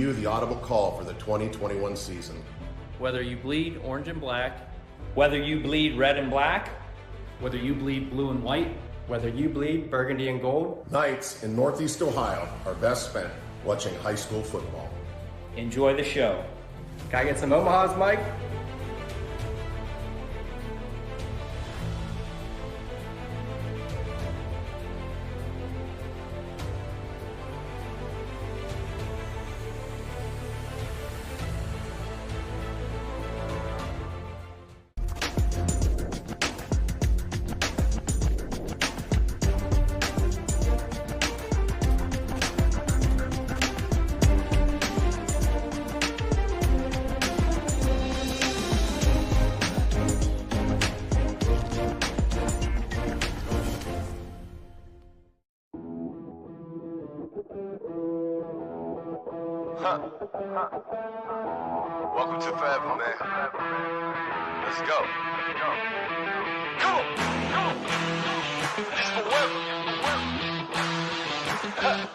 you the Audible Call for the 2021 season. Whether you bleed orange and black, whether you bleed red and black, whether you bleed blue and white, whether you bleed burgundy and gold, nights in Northeast Ohio are best spent watching high school football. Enjoy the show. Gotta get some Omahas, Mike? Welcome to Forever, man. Let's go. Come on. It's forever.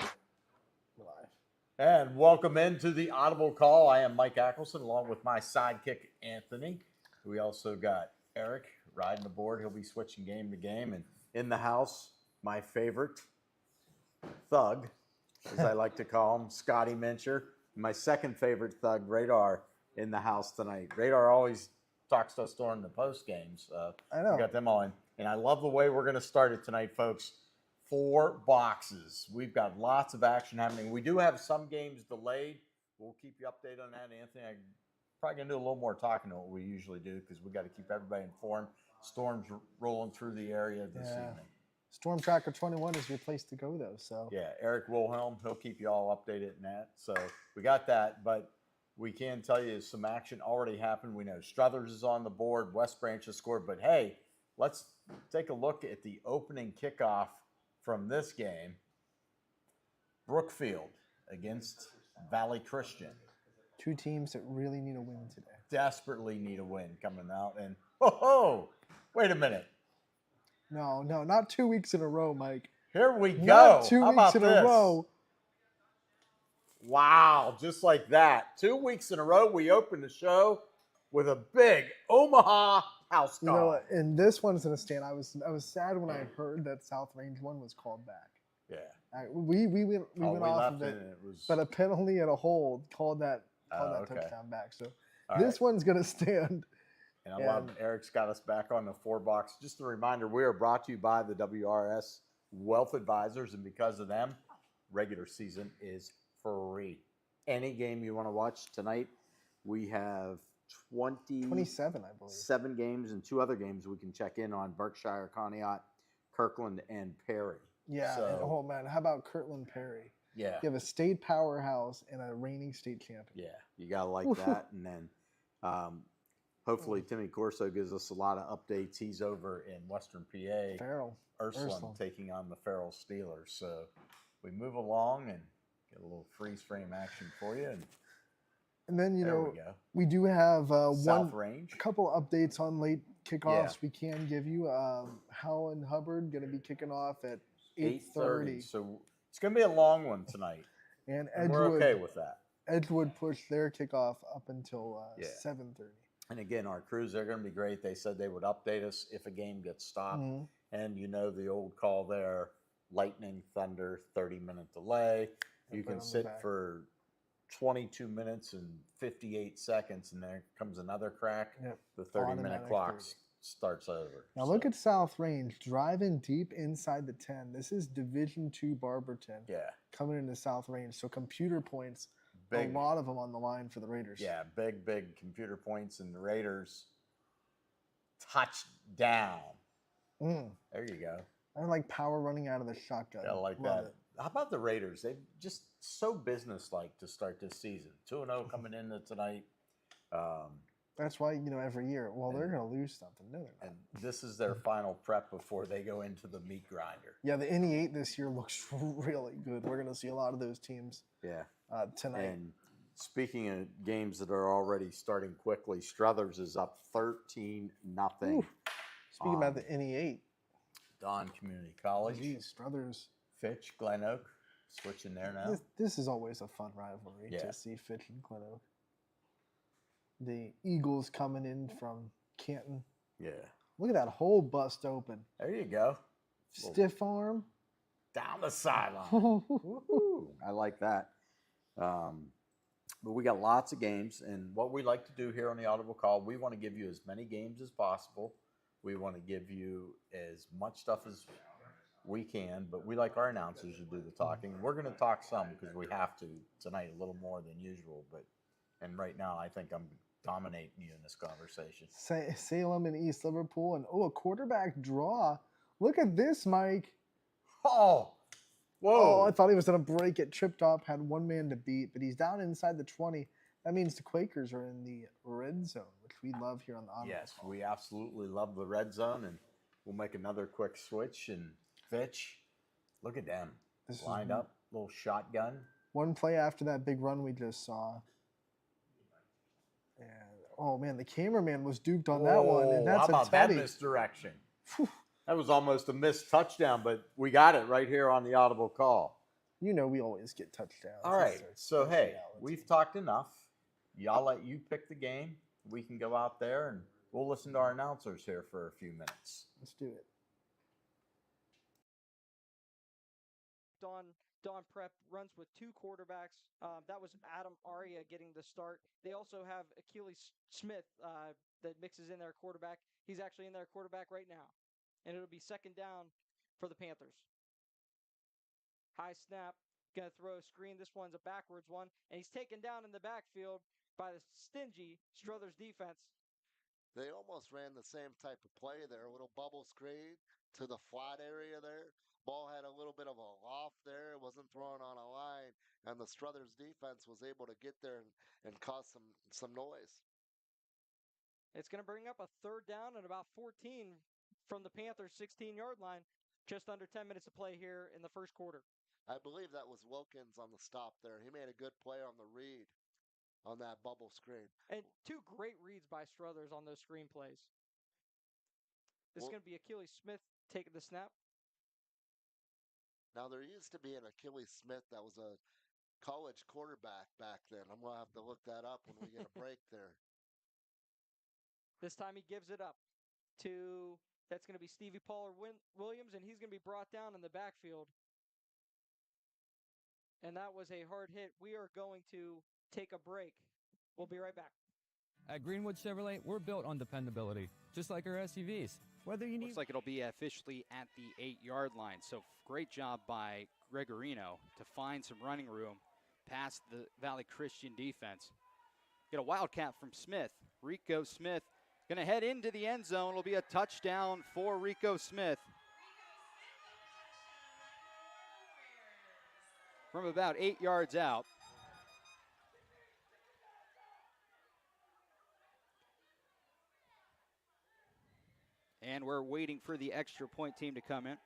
And welcome into the Audible Call. I am Mike Ackelson along with my sidekick, Anthony. We also got Eric riding the board. He'll be switching game to game. And in the house, my favorite thug, as I like to call him, Scotty Mincher. My second favorite thug, Radar, in the house tonight. Radar always talks to us during the post games. I know. We got them all in. And I love the way we're going to start it tonight, folks. 4 boxes. We've got lots of action happening. We do have some games delayed. We'll keep you updated on that, Anthony. I'm probably going to do a little more talking than what we usually do because we got to keep everybody informed. Storms rolling through the area this evening. Storm Tracker 21 is your place to go, though. So yeah, Eric Wilhelm, he'll keep you all updated in that. So we got that, but we can tell you some action already happened. We know Struthers is on the board, West Branch has scored, but hey, let's take a look at the opening kickoff from this game. Brookfield against Valley Christian. 2 teams that really need a win today. Desperately need a win coming out. And, oh, wait a minute. No, not 2 weeks in a row, Mike. Here we go. Not 2 How weeks about in this? a row. Wow, just like that. 2 weeks in a row, we opened the show with a big Omaha house call. You know, and this one's going to stand. I was sad when I heard that South Range one was called back. Yeah. We went off of it, it was... but a penalty and a hold called that okay. touchdown back. So All this right. one's going to stand. And I love Eric's got us back on the 4 box. Just a reminder, we are brought to you by the WRS Wealth Advisors, and because of them, regular season is free. Any game you want to watch tonight, we have 27, I believe. 7 games and 2 other games we can check in on: Berkshire, Conneaut, Kirkland, and Perry. Yeah. So, and, oh man, how about Kirtland Perry? yeah, You have a state powerhouse and a reigning state champion. yeah, you gotta like that. And then hopefully Timmy Corso gives us a lot of updates. He's over in Western PA. Farrell. Ursuline taking on the Farrell Steelers. So we move along and get a little freeze frame action for you. And then, you there know, we go. we do have South Range. a couple updates on late kickoffs Yeah. we can give you. Howell and Hubbard going to be kicking off at 8:30. 8:30. So it's going to be a long one tonight. And We're okay with that. Edgewood pushed their kickoff up until Yeah. 7:30. And again, our crews, they're going to be great. They said they would update us if a game gets stopped. Mhm. And you know the old call there, lightning, thunder, 30-minute delay. You Right can on the sit back. for 22 minutes and 58 seconds, and there comes another crack. Yep. The 30-minute Automatic clock 30. starts over. Now look at South Range driving deep inside the 10. This is Division II Barberton Yeah, coming into South Range. So computer points, big. a lot of them on the line for the Raiders. Yeah, big computer points, and the Raiders touchdown. There you go. I like power running out of the shotgun. I like Love that. it. How about the Raiders? They just so businesslike to start this season. 2-0 coming into tonight. That's why, you know, every year, well, they're going to lose something. No, they're not. And this is their final prep before they go into the meat grinder. Yeah, the NE8 this year looks really good. We're going to see a lot of those teams Yeah. tonight. And speaking of games that are already starting quickly, Struthers is up 13-0. Speaking about the NE8. Don Community College. Geez, Struthers. Fitch, Glen Oak, switching there now. This is always a fun rivalry Yeah. to see Fitch and Glen Oak. The Eagles coming in from Canton. Yeah. Look at that hole bust open. There you go. Stiff arm. Down the sideline. Woohoo. I like that. But we got lots of games, and what we like to do here on the Audible Call, we want to give you as many games as possible. We want to give you as much stuff as we can, but we like our announcers to do the talking. We're going to talk some because we have to tonight, a little more than usual. And right now, I think I'm dominating you in this conversation. Salem and East Liverpool, and a quarterback draw. Look at this, Mike. Oh, whoa. Oh, I thought he was going to break it. Tripped up, had one man to beat, but he's down inside the 20. That means the Quakers are in the red zone, which we love here on the Audible Yes, Call. we absolutely love the red zone, and we'll make another quick switch. And Fitch, look at them. This is Lined up, little shotgun. one play after that big run we just saw. And, oh, man, the cameraman was duped on that one, and that's how about a that tutty. misdirection? That was almost a missed touchdown, but we got it right here on the Audible Call. You know we always get touchdowns. All right, so hey, reality. we've talked enough. Y'all let you pick the game. We can go out there and we'll listen to our announcers here for a few minutes. Let's do it. Dawn Prep runs with two quarterbacks. That was Adam Aria getting the start. They also have Achilles Smith that mixes in their quarterback. He's actually in their quarterback right now. And it'll be second down for the Panthers. High snap. Going to throw a screen. This one's a backwards one. And he's taken down in the backfield by the stingy Struthers defense. They almost ran the same type of play there. A little bubble screen to the flat area there. Ball had a little bit of a loft there. It wasn't thrown on a line. And the Struthers defense was able to get there and cause some noise. It's going to bring up a third down and about 14 from the Panthers' 16-yard line. Just under 10 minutes of play here in the first quarter. I believe that was Wilkins on the stop there. He made a good play on the read on that bubble screen. And two great reads by Struthers on those screen plays. This is going to be Achilles Smith taking the snap. Now, there used to be an Achilles Smith that was a college quarterback back then. I'm going to have to look that up when we get a break there. This time he gives it up to, that's going to be Stevie Pollard Williams, and he's going to be brought down in the backfield. And that was a hard hit. We are going to take a break. We'll be right back. At Greenwood Chevrolet, we're built on dependability, just like our SUVs. Whether you need... Looks like it'll be officially at the 8-yard line. So great job by Gregorino to find some running room past the Valley Christian defense. Get a wildcat from Smith. Rico Smith going to head into the end zone. It'll be a touchdown for Rico Smith. From about 8 yards out. And we're waiting for the extra point team to come in.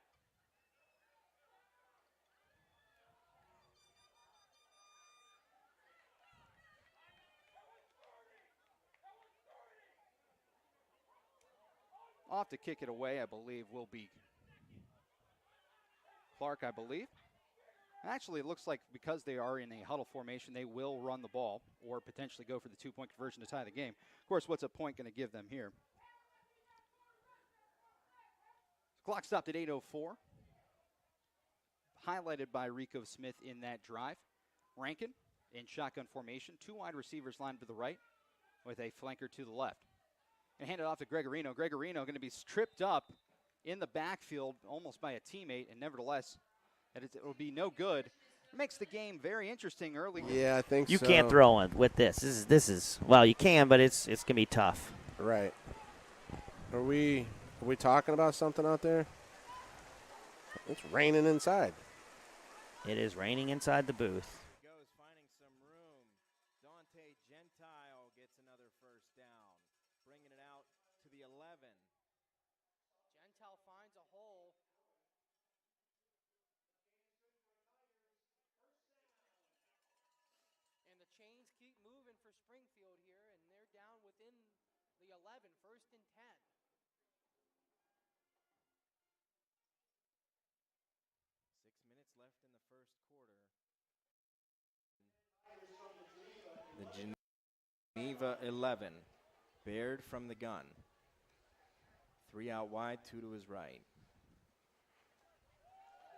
Off to kick it away, I believe, will be Clark, I believe. Actually, it looks like because they are in a huddle formation, they will run the ball or potentially go for the two-point conversion to tie the game. Of course, what's a point going to give them here? Clock stopped at 8:04. Highlighted by Rico Smith in that drive. Rankin in shotgun formation. Two wide receivers lined to the right with a flanker to the left. And hand it off to Gregorino. Gregorino going to be tripped up in the backfield almost by a teammate, and nevertheless, it will be no good. It makes the game very interesting early. Yeah, I think you so. You can't throw it with this. This is well, you can, but it's going to be tough. Right. Are we talking about something out there? It's raining inside. It is raining inside the booth. Goes finding some room. Dante Gentile gets another first down, bringing it out to the 11. Gentile finds a hole. And the chains keep moving for Springfield here, and they're down within the 11, first and 10. 6 minutes left in the first quarter. The Geneva 11. Baird from the gun. 3 out wide, 2 to his right.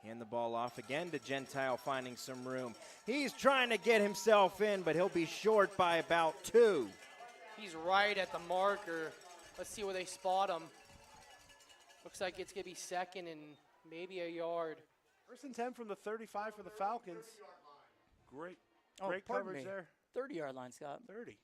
Hand the ball off again to Gentile, finding some room. He's trying to get himself in, but he'll be short by about 2. He's right at the marker. Let's see where they spot him. Looks like it's going to be second and maybe a yard. 1st and 10 from the 35 for the Falcons. Great coverage there. 30-yard line, Scott. 30.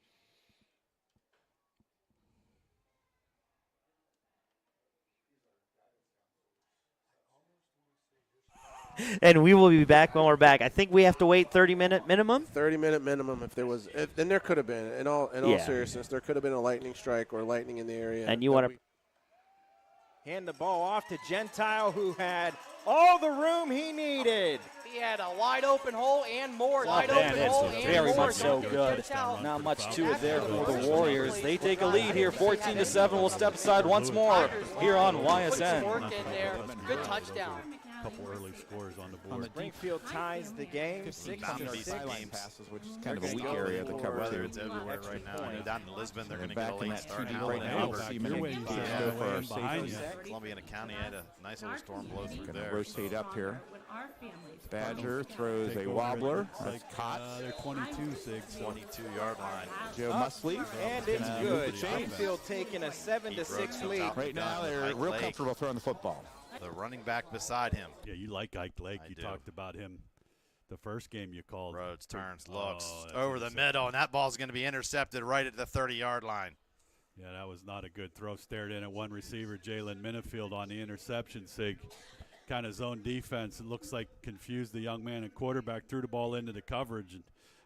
And we will be back when we're back. I think we have to wait 30-minute minimum. 30-minute minimum. If there was, then there could have been. In all seriousness, there could have been a lightning strike or lightning in the area. And you want to hand the ball off to Gentile, who had all the room he needed. He had a wide open hole and more. Wide Man, open it's hole and very more. much so good. Not much to it there for the Warriors. They take a lead here, 14-7. We'll step aside once more here on YSN. Good touchdown. Couple early scores on the board. Springfield ties the game, 6-6. Passes, which is kind of a weak area of the cover. Weather, it's everywhere right now. And down in Lisbon, they're going to get a late start. Right now, Columbiana County had a nice little storm blow through there. Rotate up here. Badger throws a wobbler. That's caught. They're 22-6. 22-yard line. Joe Musley. And it's good. Springfield taking a 7-6 lead. Right now, they're real comfortable throwing the football. The running back beside him. Yeah, you like Ike Lake. You talked about him the first game you called. Rhodes turns, looks over the middle, and that ball's going to be intercepted right at the 30-yard line. Yeah, that was not a good throw. Stared in at one receiver, Jalen Minifield, on the interception. Sig kind of zone defense. It looks like confused the young man and quarterback, threw the ball into the coverage, and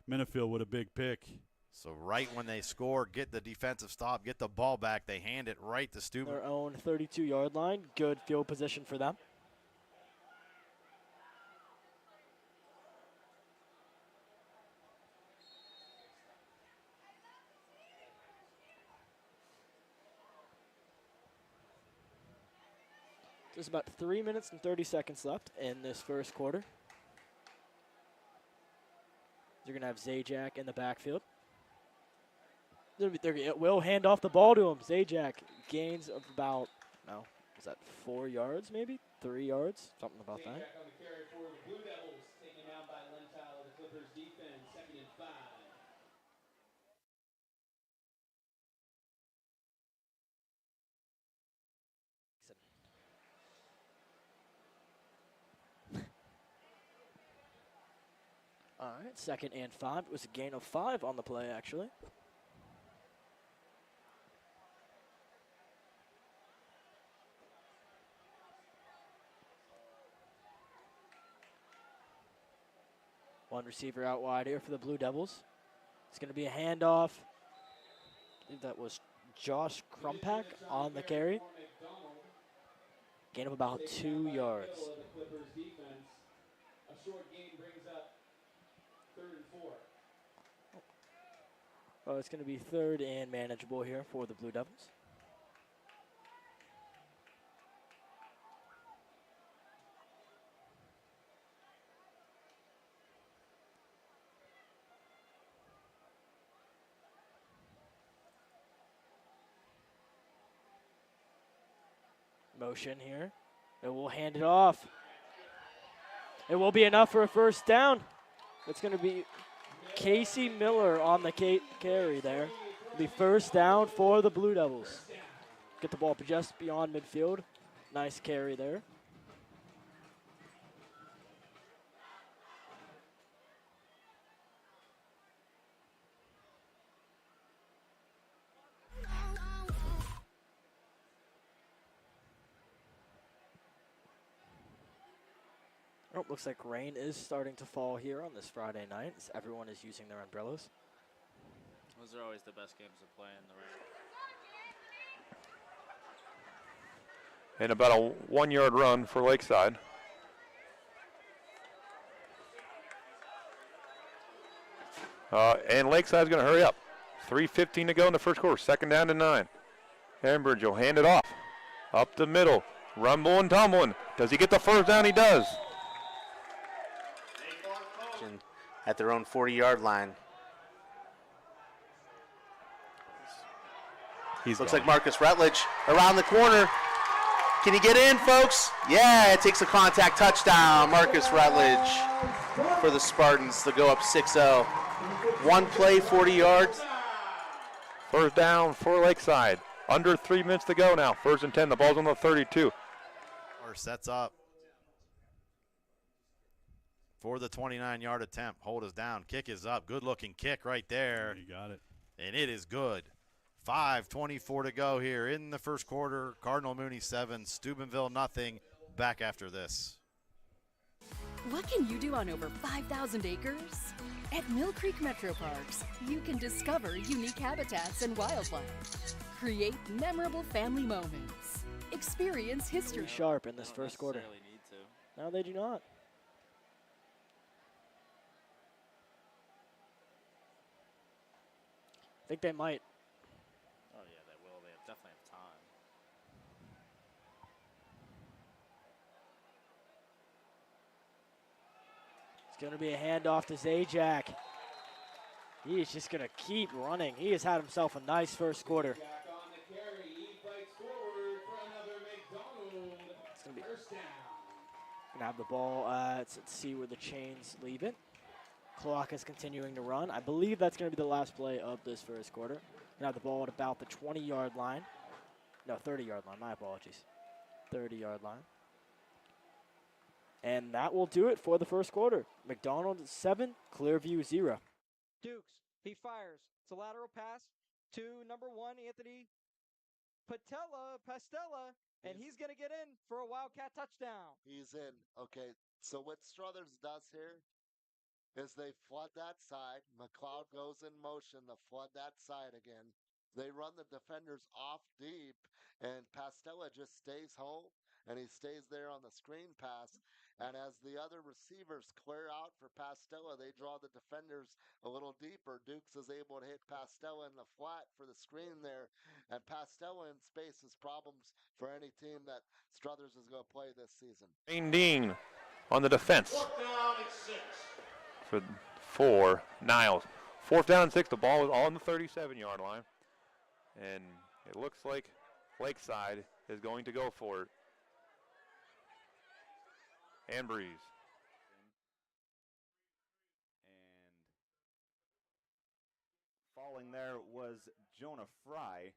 Minifield with a big pick. So right when they score, get the defensive stop, get the ball back, they hand it right to Stuber. Their own 32-yard line. Good field position for them. There's about 3 minutes and 30 seconds left in this first quarter. They're going to have Zajac in the backfield. It will hand off the ball to him. Zajac gains of about, is that 4 yards maybe? 3 yards? Something about that. On the carry for the Blue Devils, taken down by Lentile, the Clippers defense, 2nd and 5. All right, 2nd and 5. It was a gain of 5 on the play, actually. One receiver out wide here for the Blue Devils. It's going to be a handoff. I believe that was Josh Krumpak on the carry. Gain of about 2 yards. A short gain brings up 3rd and 4. Oh, it's going to be 3rd and manageable here for the Blue Devils. Motion here. It will hand it off. It will be enough for a first down. It's going to be Casey Miller on the carry there. It'll be first down for the Blue Devils. Get the ball just beyond midfield. Nice carry there. Oh, looks like rain is starting to fall here on this Friday night as everyone is using their umbrellas. Those are always the best games to play in the rain. And about a 1-yard run for Lakeside. And Lakeside's going to hurry up. 3:15 to go in the first quarter. 2nd down to 9. Ambridge will hand it off. Up the middle. Rumbling, tumbling. Does he get the first down? He does. At their own 40-yard line. Looks like Marcus Rutledge around the corner. Can he get in, folks? Yeah, it takes a contact touchdown. Marcus Rutledge for the Spartans to go up 6-0. One play, 40 yards. First down for Lakeside. Under 3 minutes to go now. 1st and 10. The ball's on the 32. Or sets up for the 29-yard attempt. Hold us down. Kick is up. Good-looking kick right there. You got it. And it is good. 5:24 to go here in the first quarter. Cardinal Mooney 7, Steubenville nothing. Back after this. What can you do on over 5,000 acres? At Mill Creek Metro Parks, you can discover unique habitats and wildlife. Create memorable family moments. Experience history. Sharp in this first quarter. No, they do not. I think they might. Oh, yeah, they will. They definitely have time. It's going to be a handoff to Zajac. He is just going to keep running. He has had himself a nice first quarter. It's going to be going to have the ball. Let's see where the chains leave it. Clock is continuing to run. I believe that's going to be the last play of this first quarter. Going to have the ball at about the 20-yard line. No, 30-yard line. My apologies. 30-yard line. And that will do it for the first quarter. McDonald 7, Clearview 0. Dukes, he fires. It's a lateral pass to number 1, Anthony Pastella, and he's going to get in for a Wildcat touchdown. He's in. Okay, so what Struthers does here is they flood that side. McLeod goes in motion to flood that side again. They run the defenders off deep, and Pastella just stays home, and he stays there on the screen pass. And as the other receivers clear out for Pastella, they draw the defenders a little deeper. Dukes is able to hit Pastella in the flat for the screen there. And Pastella in space is problems for any team that Struthers is going to play this season. Shane Dean on the defense for Niles. 4th down and 6. The ball is on the 37-yard line. And it looks like Lakeside is going to go for it. And Breeze. And falling there was Jonah Fry.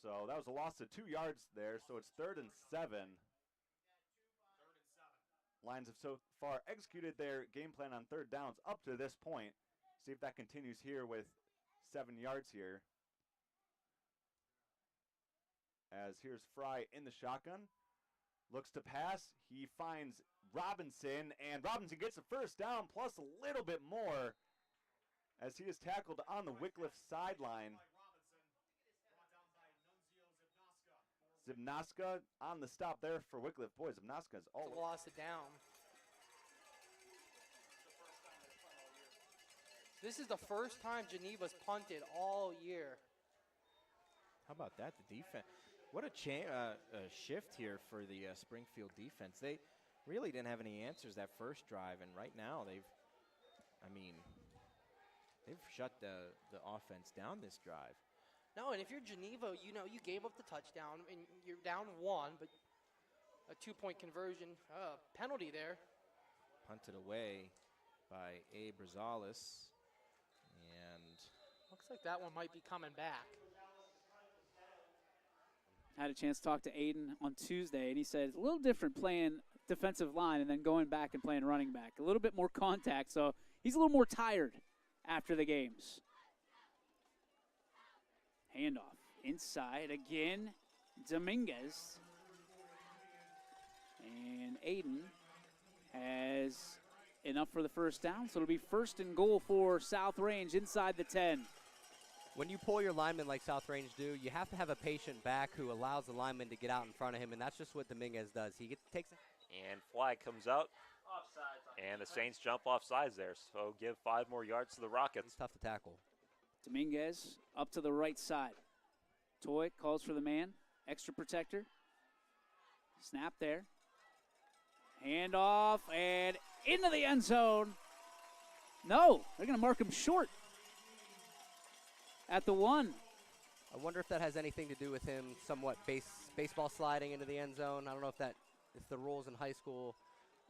So that was a loss of 2 yards there, so it's 3rd and 7. Lions have so far executed their game plan on 3rd downs up to this point. See if that continues here with 7 yards here. As here's Fry in the shotgun. Looks to pass. He finds Robinson, and Robinson gets the first down plus a little bit more as he is tackled on the Wycliffe sideline. Zibnaska on the stop there for Wycliffe. Boy, Zibnaska's always lost it down. This is the first time Geneva's punted all year. How about that? The defense. What a shift here for the Springfield defense. They really didn't have any answers that first drive, and right now they've shut the offense down this drive. No, and if you're Geneva, you gave up the touchdown, and you're down 1, but a 2-point conversion penalty there. Punted away by Abe Rosales, and looks like that one might be coming back. Had a chance to talk to Aiden on Tuesday, and he said it's a little different playing defensive line and then going back and playing running back. A little bit more contact, so he's a little more tired after the games. Handoff inside again, Dominguez. And Aiden has enough for the first down, so it'll be 1st and goal for South Range inside the 10. When you pull your linemen like South Range do, you have to have a patient back who allows the lineman to get out in front of him, and that's just what Dominguez does. He takes it. And flag comes out. And the Saints jump off sides there, so give 5 more yards to the Rockets. It's tough to tackle. Dominguez up to the right side. Toy calls for the man. Extra protector. Snap there. Handoff and into the end zone. No, they're going to mark him short. at the 1. I wonder if that has anything to do with him somewhat baseball sliding into the end zone. I don't know if the rules in high school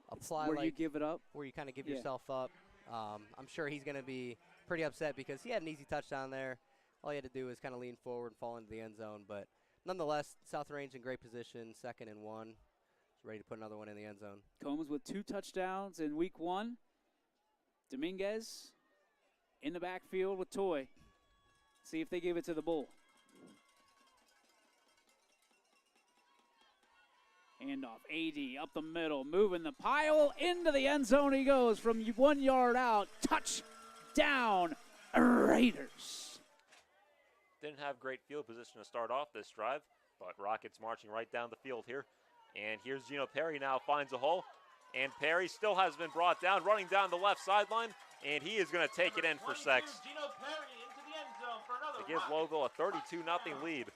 apply where you give it up, where you kind of give Yeah. yourself up. I'm sure he's going to be pretty upset because he had an easy touchdown there. All he had to do was kind of lean forward and fall into the end zone. But nonetheless, South Range in great position, 2nd and 1. He's ready to put another one in the end zone. Combs with 2 touchdowns in week 1. Dominguez in the backfield with Toy. See if they give it to the Bull. Handoff, AD up the middle, moving the pile, into the end zone he goes from 1 yard out. Touchdown, Raiders. Didn't have great field position to start off this drive, but Rockets marching right down the field here. And here's Gino Perry now finds a hole, and Perry still has been brought down, running down the left sideline, and he is going to take it in for 6 Gino Perry into the end zone for another to give Louisville a 32-0 lead.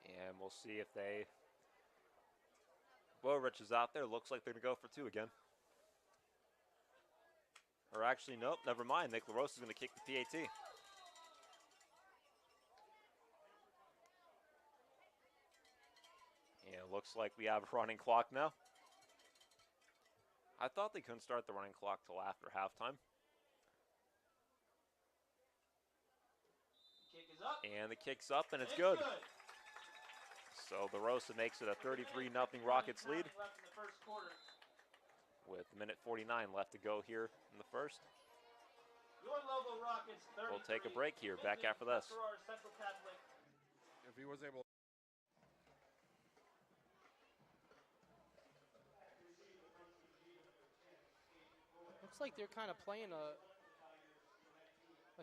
And we'll see if they... Rich is out there. Looks like they're going to go for 2 again. Or actually, nope, never mind. Nick LaRosa is going to kick the PAT. And it looks like we have a running clock now. I thought they couldn't start the running clock till after halftime. Kick is up. And the kick's up, and it's good. So the Rosa makes it a 33-0 Rockets lead Left in the first quarter. with a minute 49 left to go here in the first. Your Louisville Rockets 33. We'll take a break here. Back after this. Central Catholic. If he was able. Looks like they're kind of playing a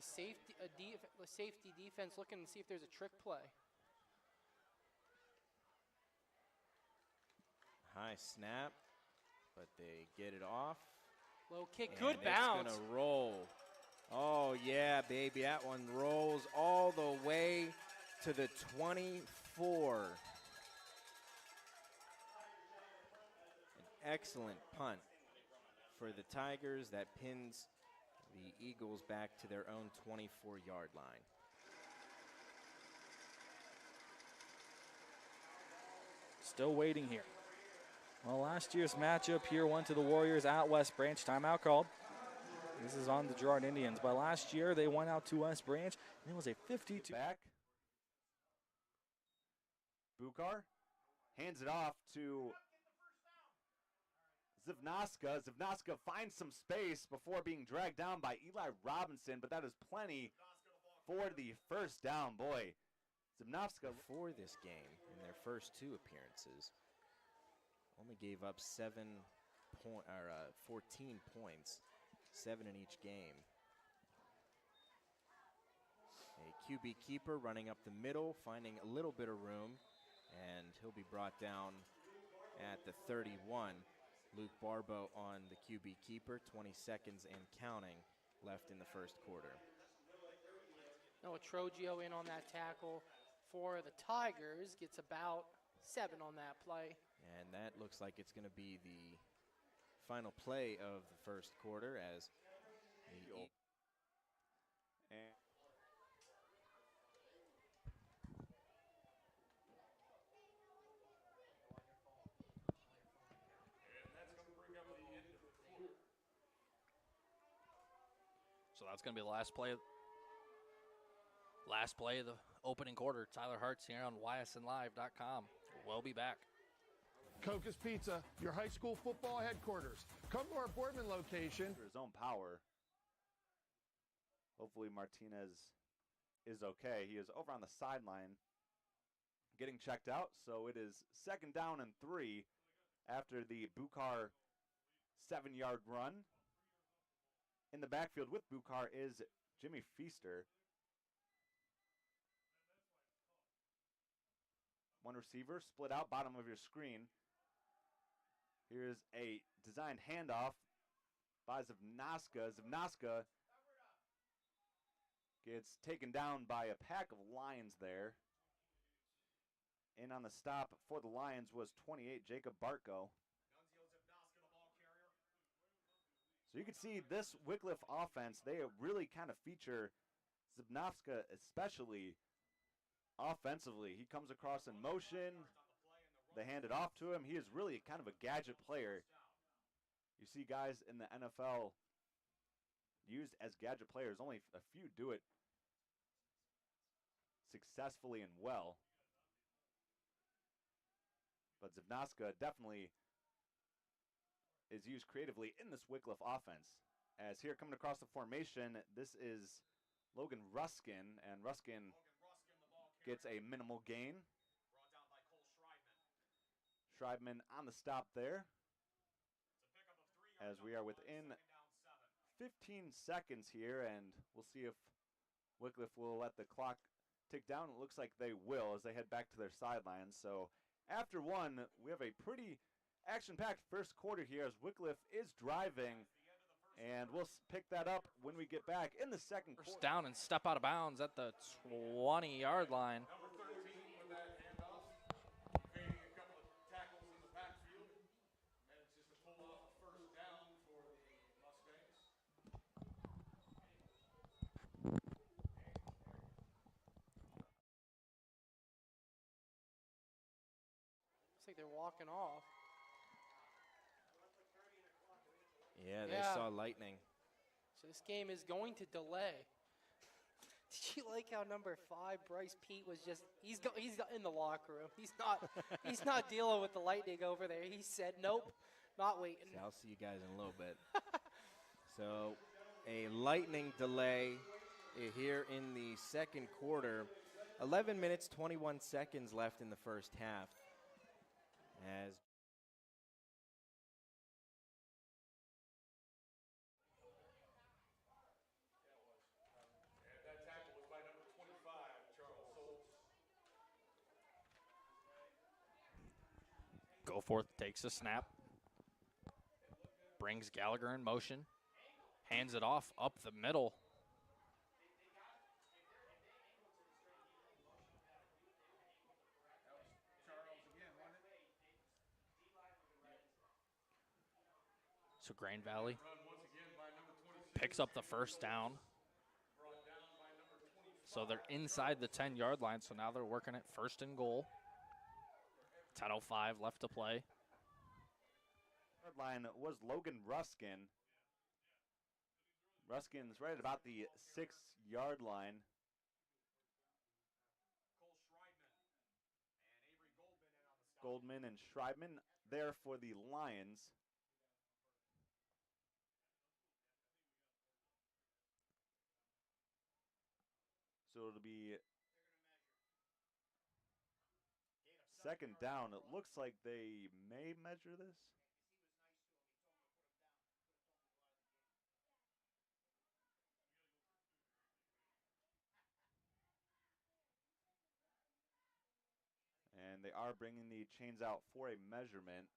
safety defense, looking to see if there's a trick play. High snap, but they get it off. Low kick, and good bounce. It's gonna roll. Oh yeah, baby, that one rolls all the way to the 24. An excellent punt for the Tigers that pins the Eagles back to their own 24-yard line. Still waiting here. Well, last year's matchup here went to the Warriors at West Branch. Timeout called. This is on the Girard Indians. But last year, they went out to West Branch, and it was a 52. Back. Bukar hands it off to Zivnoska. Zivnoska finds some space before being dragged down by Eli Robinson, but that is plenty for the first down. Boy, Zivnoska. Before this game, in their first 2 appearances, only gave up 14 points, 7 in each game. A QB keeper running up the middle, finding a little bit of room, and he'll be brought down at the 31. Luke Barbeau on the QB keeper, 20 seconds and counting left in the first quarter. Noah Trogio in on that tackle for the Tigers, gets about 7 on that play. And that looks like it's going to be the final play of the first quarter as the So that's going to be the last play. Last play of the opening quarter. Tyler Hart's here on ysnlive.com. We'll be back. Coca's Pizza, your high school football headquarters. Come to our Boardman location. For his own power. Hopefully Martinez is okay. He is over on the sideline getting checked out. So it is 2nd down and 3 after the Bukar 7-yard run. In the backfield with Bukar is Jimmy Feaster. One receiver split out, bottom of your screen. Here's a designed handoff by Zivnoska. Zivnoska gets taken down by a pack of Lions there. In on the stop for the Lions was 28, Jacob Bartko. So you can see this Wycliffe offense, they really kind of feature Zibnovska especially offensively. He comes across in motion. They hand it off to him. He is really kind of a gadget player. You see guys in the NFL used as gadget players. Only a few do it successfully and well. But Zibnovska definitely is used creatively in this Wycliffe offense. As here coming across the formation, this is Logan Ruskin, and Ruskin gets a minimal gain. Schreibman on the stop there. As we are within 15 seconds here, and we'll see if Wycliffe will let the clock tick down. It looks like they will as they head back to their sidelines. So after one, we have a pretty action-packed first quarter here as Wycliffe is driving, and we'll pick that up when we get back in the second quarter. First down and step out of bounds at the 20-yard line. Looks like they're walking off. Yeah, they saw lightning. So this game is going to delay. Did you like how number 5, Bryce Pete, was just he's in the locker room. He's not dealing with the lightning over there. He said, "Nope, not waiting." So I'll see you guys in a little bit. So a lightning delay here in the second quarter. 11 minutes, 21 seconds left in the first half. As Goforth takes a snap, brings Gallagher in motion, hands it off up the middle. So Grand Valley picks up the first down. So they're inside the 10-yard line, so now they're working at first and goal. 10:05 left to play. Third line was Logan Ruskin. Ruskin's right at about the 6-yard line. Goldman and Schreibman there for the Lions. So it'll be second down. It looks like they may measure this. And they are bringing the chains out for a measurement.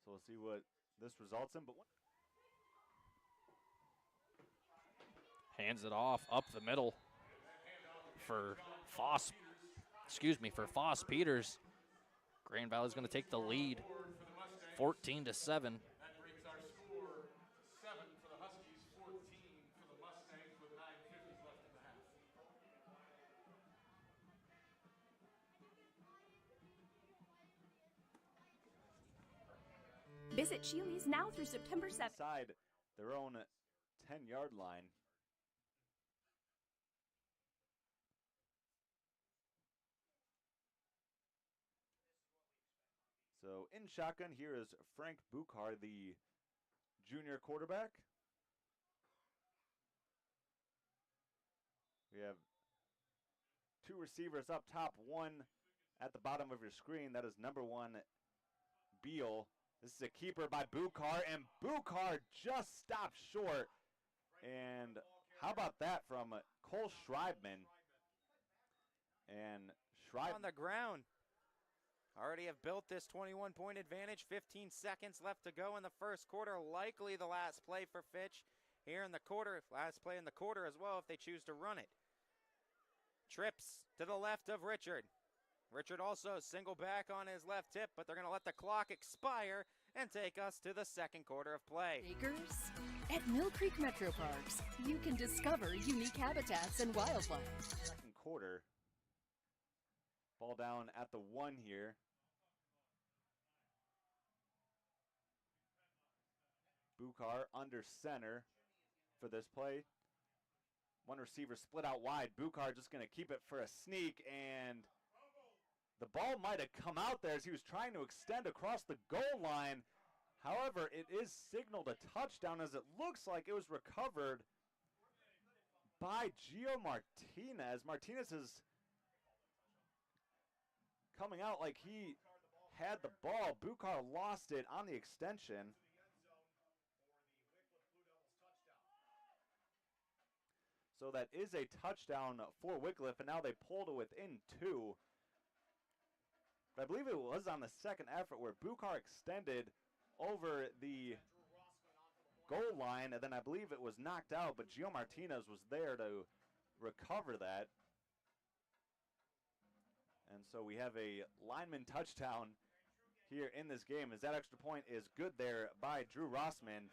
So we'll see what this results in. But Hands it off up the middle for Foss. For Foss Peters. Grand Valley's going to take the lead, 14-7. That brings our score to 7 for the Huskies, 14 for the Mustangs with 9:50 left in the half. Visit Sheely's now through September 7th. Inside their own 10-yard line. So in shotgun here is Frank Buchar, the junior quarterback. We have 2 receivers up top, 1 at the bottom of your screen. That is number 1, Beal. This is a keeper by Buchar, and Buchar just stopped short. And how about that from Cole Schreibman? And Schreibman on the ground. already have built this 21-point advantage. 15 seconds left to go in the first quarter. Likely the last play for Fitch here in the quarter. Last play in the quarter as well if they choose to run it. Trips to the left of Richard. Richard also single back on his left hip, but they're going to let the clock expire and take us to the second quarter of play. Acres? At Mill Creek Metro Parks, you can discover unique habitats and wildlife. Second quarter. Ball down at the 1 here. Buchar under center for this play. One receiver split out wide. Buchar just going to keep it for a sneak, and the ball might have come out there as he was trying to extend across the goal line. However, it is signaled a touchdown as it looks like it was recovered by Gio Martinez. Martinez is coming out like he had the ball. Buchar lost it on the extension. So that is a touchdown for Wycliffe, and now they pulled it within 2. But I believe it was on the second effort where Buchar extended over the goal line, and then I believe it was knocked out, but Gio Martinez was there to recover that. And so we have a lineman touchdown here in this game, as that extra point is good there by Drew Rossman.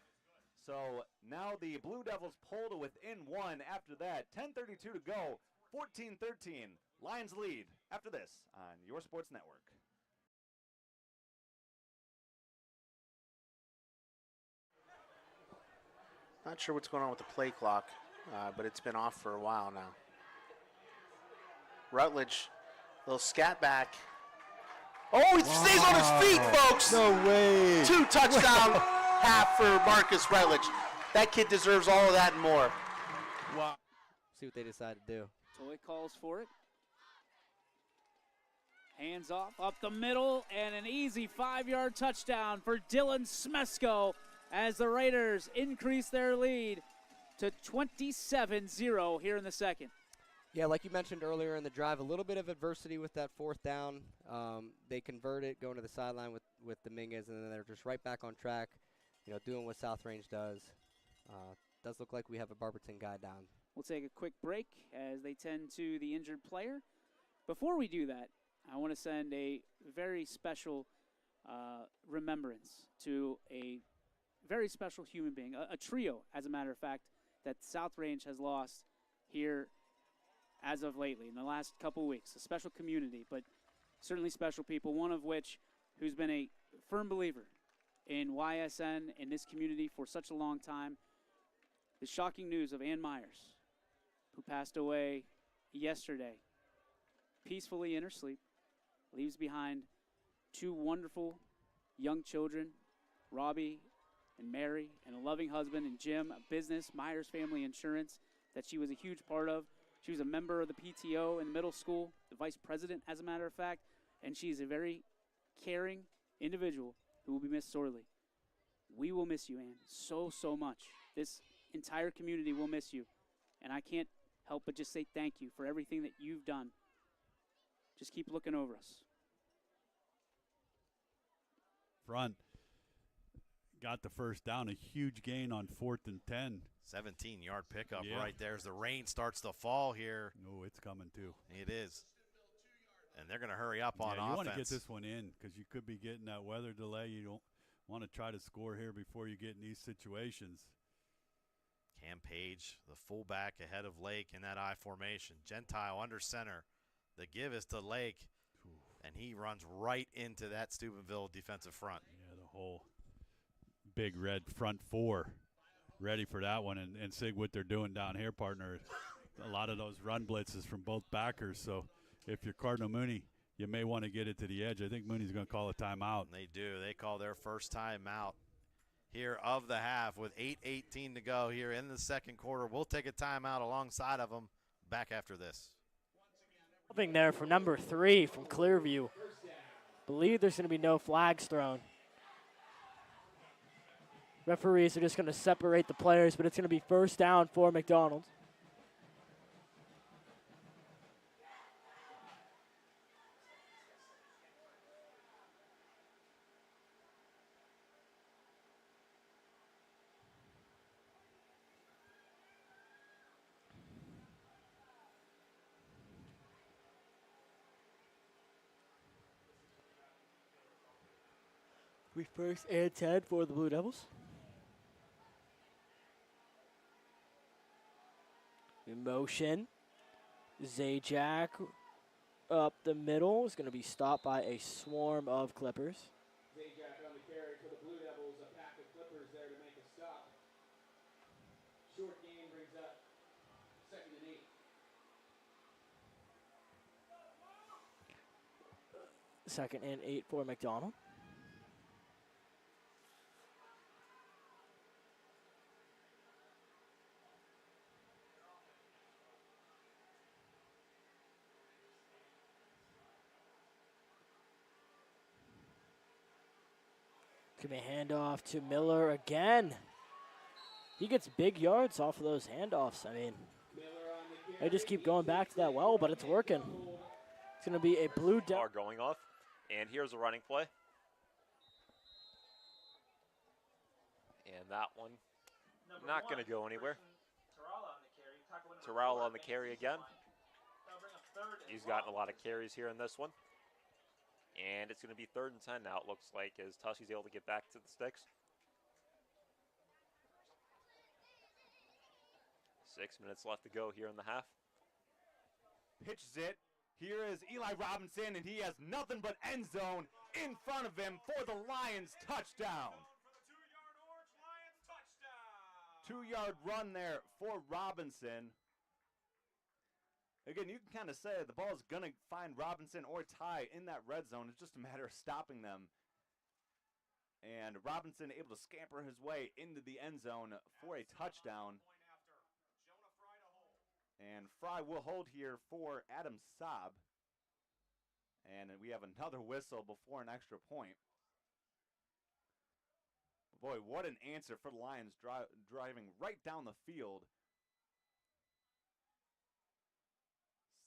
So now the Blue Devils pull to within 1 after that. 10:32 to go, 14-13. Lions lead after this on your sports network. Not sure what's going on with the play clock, but it's been off for a while now. Rutledge, little scat back. Oh, he stays on his feet, folks. No way. 2 touchdown half for Marcus Rutledge. That kid deserves all of that and more. Wow. See what they decide to do. Toy calls for it. Hands off, up the middle, and an easy 5-yard touchdown for Dylan Smesko as the Raiders increase their lead to 27-0 here in the second. Yeah, like you mentioned earlier in the drive, a little bit of adversity with that 4th down. They convert it, going to the sideline with Dominguez, and then they're just right back on track, doing what South Range does. Does look like we have a Barberton guy down. We'll take a quick break as they tend to the injured player. Before we do that, I want to send a very special remembrance to a very special human being, a trio, as a matter of fact, that South Range has lost here as of lately, in the last couple weeks. A special community, but certainly special people, one of which who's been a firm believer in YSN in this community for such a long time. The shocking news of Ann Myers, who passed away yesterday, peacefully in her sleep, leaves behind 2 wonderful young children, Robbie and Mary, and a loving husband, and Jim, a business, Myers Family Insurance, that she was a huge part of. She was a member of the PTO in the middle school, the vice president, as a matter of fact, and she's a very caring individual who will be missed sorely. We will miss you, Ann, so, so much. This entire community will miss you, and I can't help but just say thank you for everything that you've done. Just keep looking over us. Front got the first down, a huge gain on 4th and 10. 17-yard pickup right there as the rain starts to fall here. Oh, it's coming too. It is. And they're going to hurry up on offense. You want to get this one in because you could be getting that weather delay. You don't want to try to score here before you get in these situations. Cam Page, the fullback ahead of Lake in that I formation. Gentile under center. The give is to Lake, and he runs right into that Steubenville defensive front. Yeah, the whole big red front 4 ready for that one. And Sig, what they're doing down here, partner, a lot of those run blitzes from both backers. So if you're Cardinal Mooney, you may want to get it to the edge. I think Mooney's going to call a timeout. They do. They call their first timeout here of the half with 8:18 to go here in the second quarter. We'll take a timeout alongside of them back after this. Holding there for number 3 from Clearview. Believe there's going to be no flags thrown. Referees are just going to separate the players, but it's going to be first down for McDonald. Be first and 10 for the Blue Devils. In motion. Zajac up the middle is going to be stopped by a swarm of Clippers. Zajac on the carry for the Blue Devils. A pack of Clippers there to make a stop. Short game brings up 2nd and 8. 2nd and 8 for McDonald. Give me a handoff to Miller again. He gets big yards off of those handoffs. I mean, they just keep going back to that well, but it's working. It's going to be a Blue Devil. Are going off, and here's a running play. And that one, not going to go anywhere. Terrell on the carry again. He's gotten a lot of carries here in this one. And it's going to be 3rd and 10 now, it looks like, as Tushy's able to get back to the sticks. 6 minutes left to go here in the half. Pitches it. Here is Eli Robinson, and he has nothing but end zone in front of him for the Lions touchdown. 2-yard run there for Robinson. Again, you can kind of say the ball is going to find Robinson or Ty in that red zone. It's just a matter of stopping them. And Robinson able to scamper his way into the end zone for a touchdown. And Fry will hold here for Adam Saab. And we have another whistle before an extra point. Boy, what an answer for the Lions driving right down the field.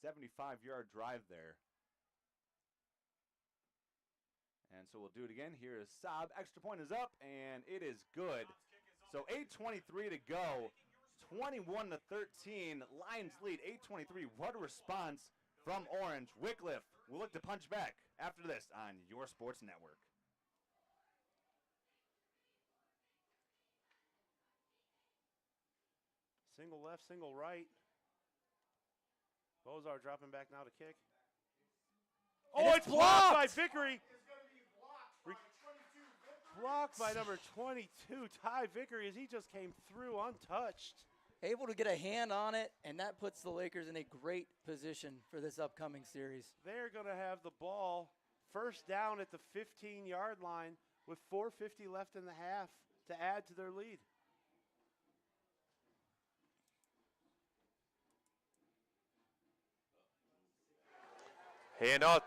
75-yard drive there. And so we'll do it again. Here is Saab. Extra point is up, and it is good. So 8:23 to go. 21-13. Lions lead 8:23. What a response from Orange. Wycliffe will look to punch back after this on your sports network. Single left, single right. Bozar dropping back now to kick. And Oh, it's it's blocked by blocked! Vickery. Blocked by number 22, Ty Vickery, as he just came through untouched. Able to get a hand on it, and that puts the Lakers in a great position for this upcoming series. They're going to have the ball first down at the 15-yard line with 4:50 left in the half to add to their lead. Hand off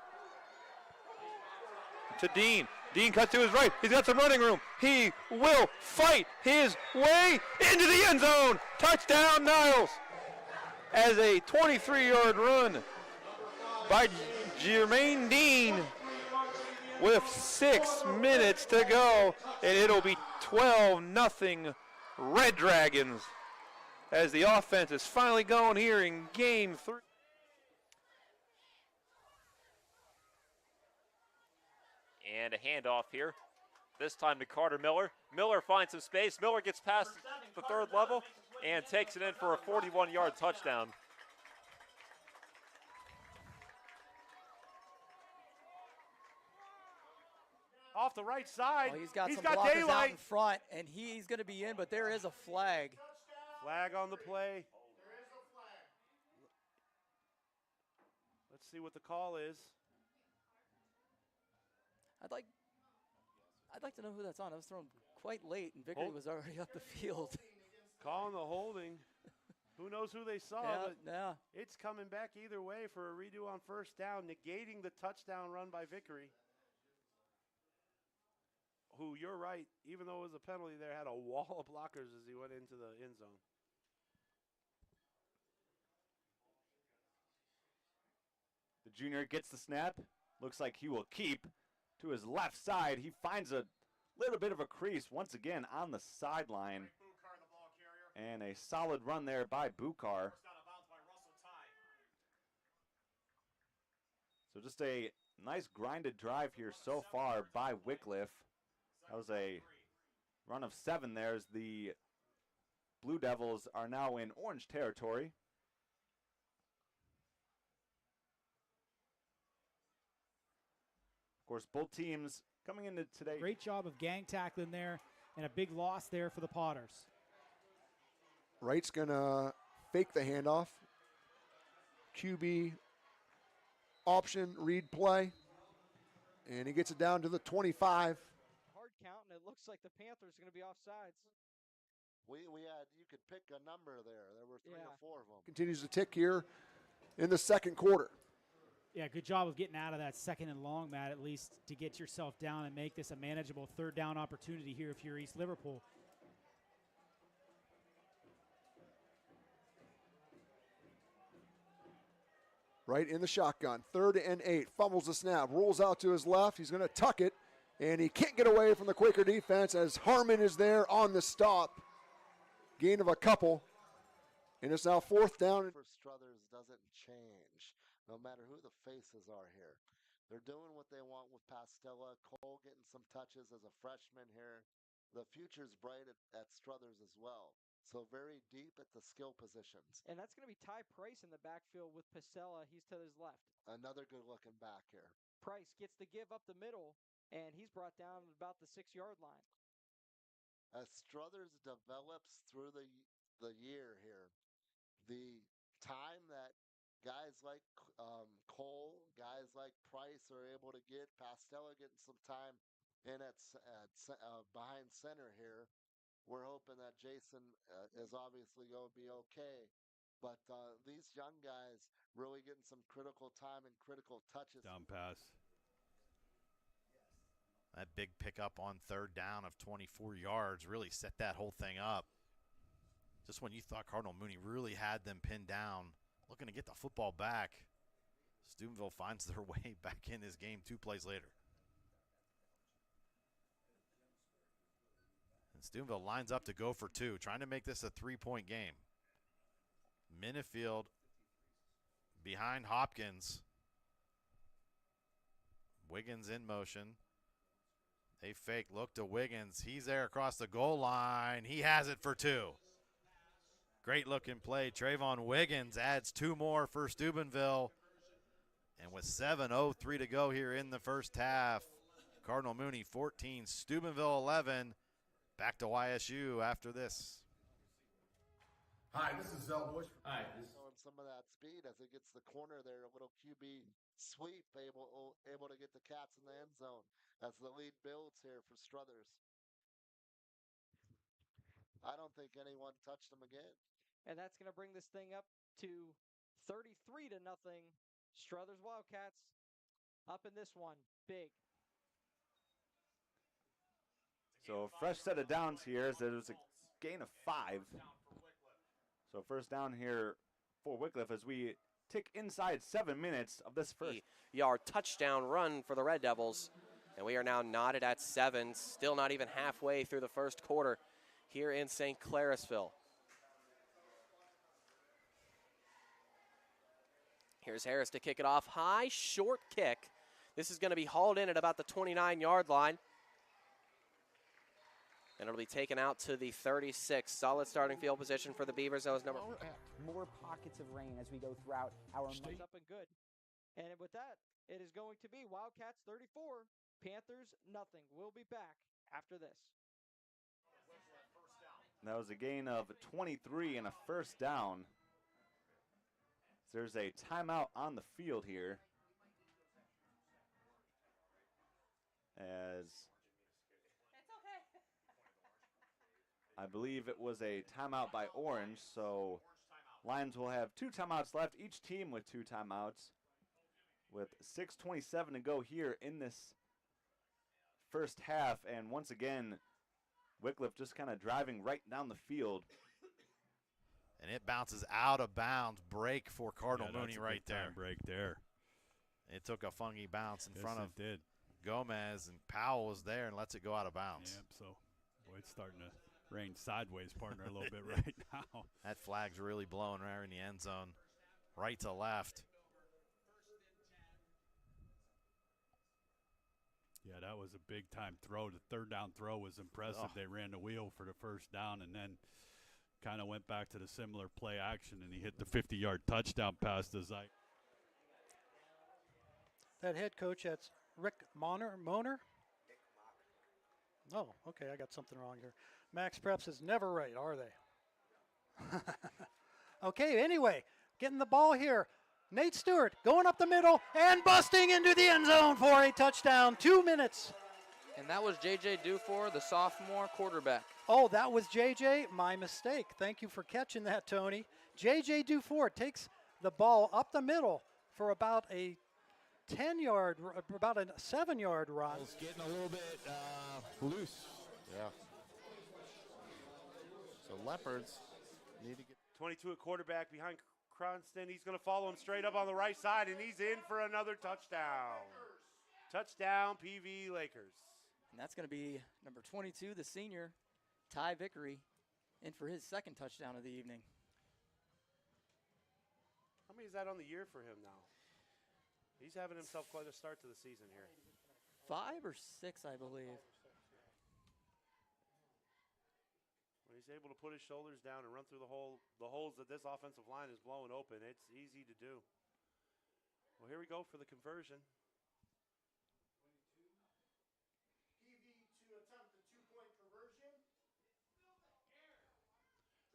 to Dean. Dean cuts to his right. He's got some running room. He will fight his way into the end zone. Touchdown, Niles. As a 23-yard run by Jermaine Dean with 6 minutes to go. And it'll be 12-0 Red Dragons as the offense is finally going here in game 3. And a handoff here. This time to Carter Miller. Miller finds some space. Miller gets past the 3rd level and takes it in for a 41-yard touchdown. Off the right side. Oh, he's got some blockers daylight out in front, and he's going to be in, but there is a flag. Flag on the play. Let's see what the call is. I'd like to know who that's on. It was thrown quite late, and Vickery was already up the field. Calling the holding. Who knows who they saw, Yeah, but yeah. It's coming back either way for a redo on first down, negating the touchdown run by Vickery. Who, you're right, even though it was a penalty there, had a wall of blockers as he went into the end zone. The junior gets the snap. Looks like he will keep to his left side. He finds a little bit of a crease once again on the sideline. And a solid run there by Bukar. So just a nice grinded drive here so far by Wycliffe. That was a run of 7 there as the Blue Devils are now in orange territory. Of course, both teams coming into today. Great job of gang tackling there, and a big loss there for the Potters. Wright's going to fake the handoff. QB option, read play. And he gets it down to the 25. Hard count, and it looks like the Panthers are going to be offsides. We had, you could pick a number there. There were 3 or 4 of them. Continues to tick here in the second quarter. Yeah, good job of getting out of that second and long, Matt, at least to get yourself down and make this a manageable third down opportunity here if you're East Liverpool. Right in the shotgun, 3rd and 8, fumbles the snap, rolls out to his left. He's going to tuck it, and he can't get away from the Quaker defense as Harmon is there on the stop. Gain of a couple, and it's now 4th down. For Struthers doesn't change, no matter who the faces are here. They're doing what they want with Pastella. Cole getting some touches as a freshman here. The future's bright at Struthers as well. So very deep at the skill positions. And that's going to be Ty Price in the backfield with Pasella. He's to his left. Another good-looking back here. Price gets the give up the middle, and he's brought down at about the 6-yard line. As Struthers develops through the year here, the time that guys like Cole, guys like Price are able to get, Pastella getting some time in at behind center here. We're hoping that Jason is obviously going to be okay. But these young guys really getting some critical time and critical touches. Down pass. That big pickup on 3rd down of 24 yards really set that whole thing up. Just when you thought Cardinal Mooney really had them pinned down, looking to get the football back, Steubenville finds their way back in this game 2 plays later. And Steubenville lines up to go for 2, trying to make this a 3-point game. Minifield behind Hopkins. Wiggins in motion. They fake, look to Wiggins. He's there across the goal line. He has it for 2. Great looking play. Trayvon Wiggins adds 2 more for Steubenville. And with 7:03 to go here in the first half, Cardinal Mooney 14, Steubenville 11. Back to YSU after this. Hi, this is Zell Bush. Hi. Showing some of that speed as it gets the corner there, a little QB sweep, able to get the Cats in the end zone as the lead builds here for Struthers. I don't think anyone touched them again. And that's going to bring this thing up to 33-0. Struthers Wildcats up in this one, big. So fresh set of downs here as there's a gain of 5. So first down here for Wycliffe as we tick inside 7 minutes of this first. Yard touchdown run for the Red Devils. And we are now knotted at 7, still not even halfway through the first quarter here in St. Clairsville. Here's Harris to kick it off high, short kick. This is going to be hauled in at about the 29-yard line. And it'll be taken out to the 36. Solid starting field position for the Beavers. That was number 4. More pockets of rain as we go throughout our Up and good. And with that, it is going to be Wildcats 34, Panthers nothing. We'll be back after this. That was a gain of 23 and a first down. There's a timeout on the field here. As I believe it was a timeout by Orange, so Lions will have 2 timeouts left, each team with 2 timeouts. With 6:27 to go here in this first half, and once again, Wycliffe just kind of driving right down the field. And it bounces out of bounds. Break for Cardinal Mooney right there. Break there. It took a funky bounce in front of did. Gomez, and Powell was there and lets it go out of bounds. Yep, so boy, it's starting to rain sideways, partner, a little bit right now. That flag's really blowing right in the end zone, right to left. Yeah, that was a big-time throw. The third down throw was impressive. Oh. They ran the wheel for the first down and then kind of went back to the similar play action, and he hit the 50-yard touchdown pass to Zyke. That head coach, that's Rick Moner? Oh, okay, I got something wrong here. Max Preps is never right, are they? Okay, anyway, getting the ball here. Nate Stewart going up the middle and busting into the end zone for a touchdown. 2 minutes. And that was J.J. Dufour, the sophomore quarterback. Oh, that was J.J. My mistake. Thank you for catching that, Tony. J.J. Dufour takes the ball up the middle for about a 10-yard, about a 7-yard run. It's getting a little bit loose. Yeah. So Leopards need to get 22 at quarterback behind Cronston. He's going to follow him straight up on the right side, and he's in for another touchdown. Touchdown, PV Lakers. And that's going to be number 22, the senior, Ty Vickery, in for his second touchdown of the evening. How many is that on the year for him now? He's having himself quite a start to the season here. 5 or 6, I believe. When he's able to put his shoulders down and run through the holes that this offensive line is blowing open, it's easy to do. Well, here we go for the conversion.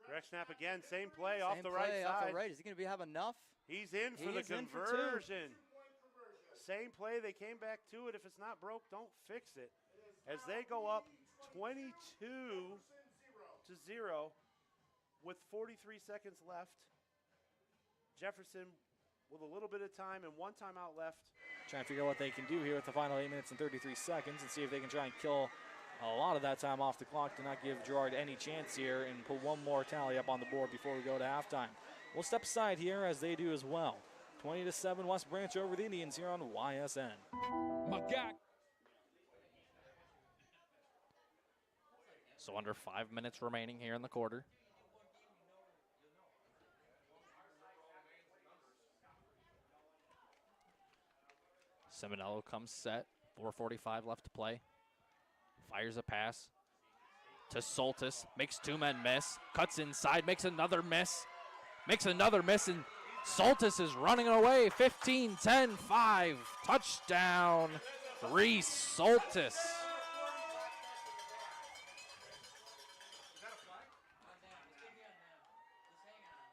Direct snap again, same play off the right side. Off the right. Is he going to have enough? He's in for the conversion. Same play, they came back to it. If it's not broke, don't fix it. As they go up 22-0 with 43 seconds left. Jefferson with a little bit of time and 1 timeout left. Trying to figure out what they can do here with the final 8 minutes and 33 seconds and see if they can try and kill a lot of that time off the clock to not give Girard any chance here and put one more tally up on the board before we go to halftime. We'll step aside here as they do as well. 20-7 West Branch over the Indians here on YSN. My God. So under 5 minutes remaining here in the quarter. Seminello comes set. 4:45 left to play. Fires a pass to Soltis. Makes 2 men miss. Cuts inside. Makes another miss. Makes another miss. And Soltis is running away. 15, 10, 5. Touchdown. Reese Soltis.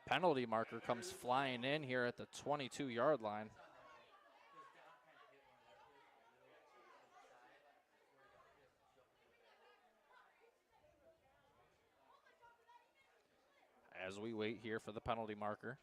Penalty marker comes flying in here at the 22-yard line. As we wait here for the penalty marker.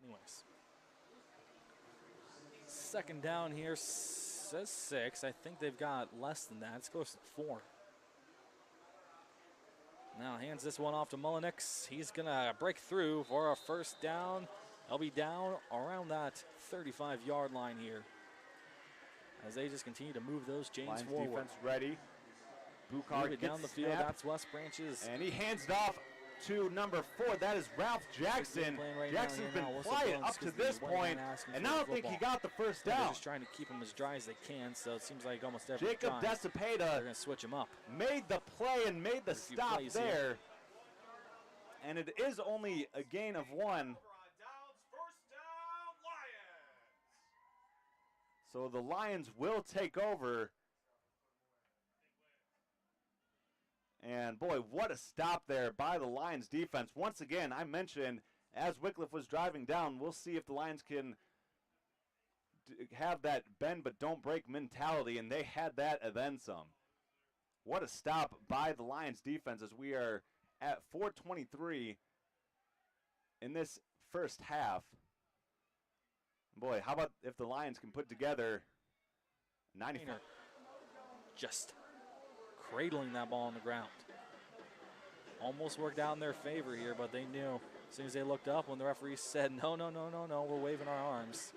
Anyways. Second down here says 6. I think they've got less than that. It's close to 4. Now hands this one off to Mullenix. He's going to break through for a first down. They'll be down around that 35-yard line here as they just continue to move those chains Lions forward. defense ready. Bukar Move it down the field. snap. That's West Branch's. And he hands it off to number 4. That is Ralph Jackson. Jackson's been quiet up to this point, and now I think he got the first They're down. just trying to keep him as dry as they can, so it seems like almost every Jacob time Desipeda they're going to switch him up. made the play and made the stop plays there. here. And it is only a gain of 1. So the Lions will take over. And boy, what a stop there by the Lions defense. Once again, I mentioned as Wycliffe was driving down, we'll see if the Lions can have that bend but don't break mentality, and they had that and then some. What a stop by the Lions defense as we are at 4:23 in this first half. Boy, how about if the Lions can put together 94? Just cradling that ball on the ground. Almost worked out in their favor here, but they knew as soon as they looked up when the referee said, no, we're waving our arms.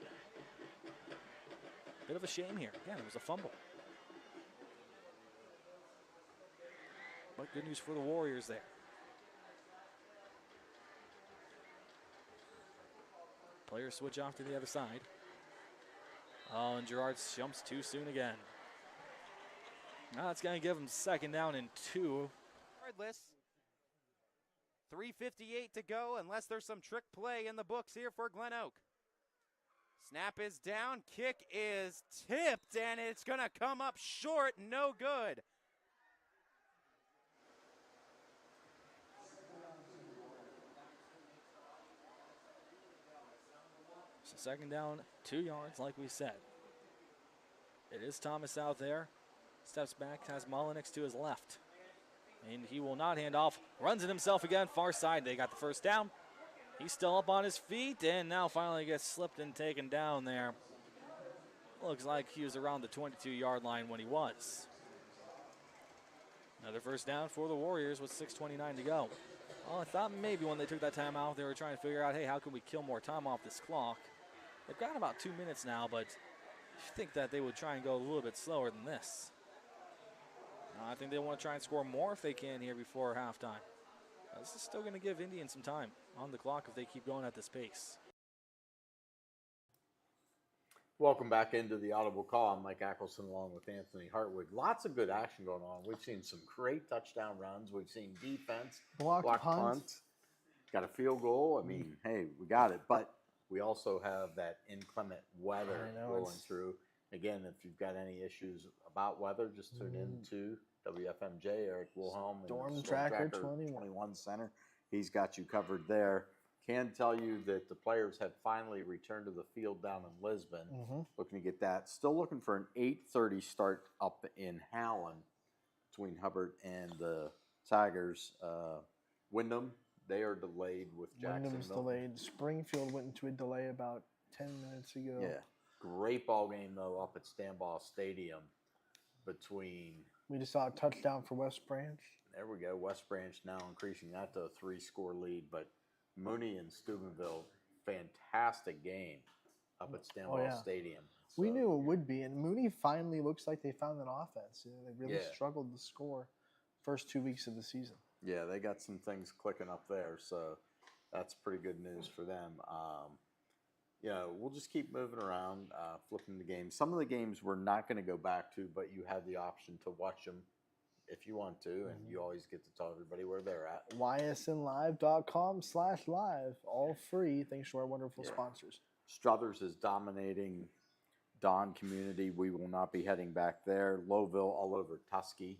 Bit of a shame here. Again, it was a fumble. But good news for the Warriors there. Players switch off to the other side. Oh, and Gerard jumps too soon again. Now it's going to give him 2nd down and 2. Regardless, 3:58 to go unless there's some trick play in the books here for Glen Oak. Snap is down, kick is tipped, and it's going to come up short, no good. So 2nd down, 2 yards, like we said. It is Thomas out there. Steps back, has Mullenix to his left. And he will not hand off. Runs it himself again, far side. They got the 1st down. He's still up on his feet, and now finally gets slipped and taken down there. Looks like he was around the 22-yard line when he was. Another 1st down for the Warriors with 6:29 to go. Well, I thought maybe when they took that time out, they were trying to figure out, hey, how can we kill more time off this clock? They've got about 2 minutes now, but I think that they would try and go a little bit slower than this. I think they want to try and score more if they can here before halftime. This is still going to give Indians some time on the clock if they keep going at this pace. Welcome back into the Audible Call. I'm Mike Ackelson along with Anthony Hartwig. Lots of good action going on. We've seen some great touchdown runs. We've seen defense, block punt, got a field goal. I mean, hey, we got it. But we also have that inclement weather rolling through. Again, if you've got any issues about weather, just tune in to WFMJ, Eric Wilhelm, Storm Tracker 21 Center. He's got you covered there. Can tell you that the players have finally returned to the field down in Lisbon. Looking to get that. Still looking for an 8:30 start up in Howland between Hubbard and the Tigers. Wyndham, they are delayed with Jacksonville. Wyndham's delayed. Springfield went into a delay about 10 minutes ago. Yeah. Great ball game, though, up at Stanball Stadium between... We just saw a touchdown for West Branch. There we go. West Branch now increasing that to a 3-score lead. But Mooney and Steubenville, fantastic game up at Stanball Stadium. So, we knew it would be. And Mooney finally looks like they found an offense. You know, they really struggled to score first 2 weeks of the season. Yeah, they got some things clicking up there. So that's pretty good news for them. We'll just keep moving around, flipping the games. Some of the games we're not going to go back to, but you have the option to watch them if you want to, and you always get to tell everybody where they're at. ysnlive.com/live, all free, thanks to our wonderful sponsors. Struthers is dominating Don community. We will not be heading back there. Lowville all over Tuskegee.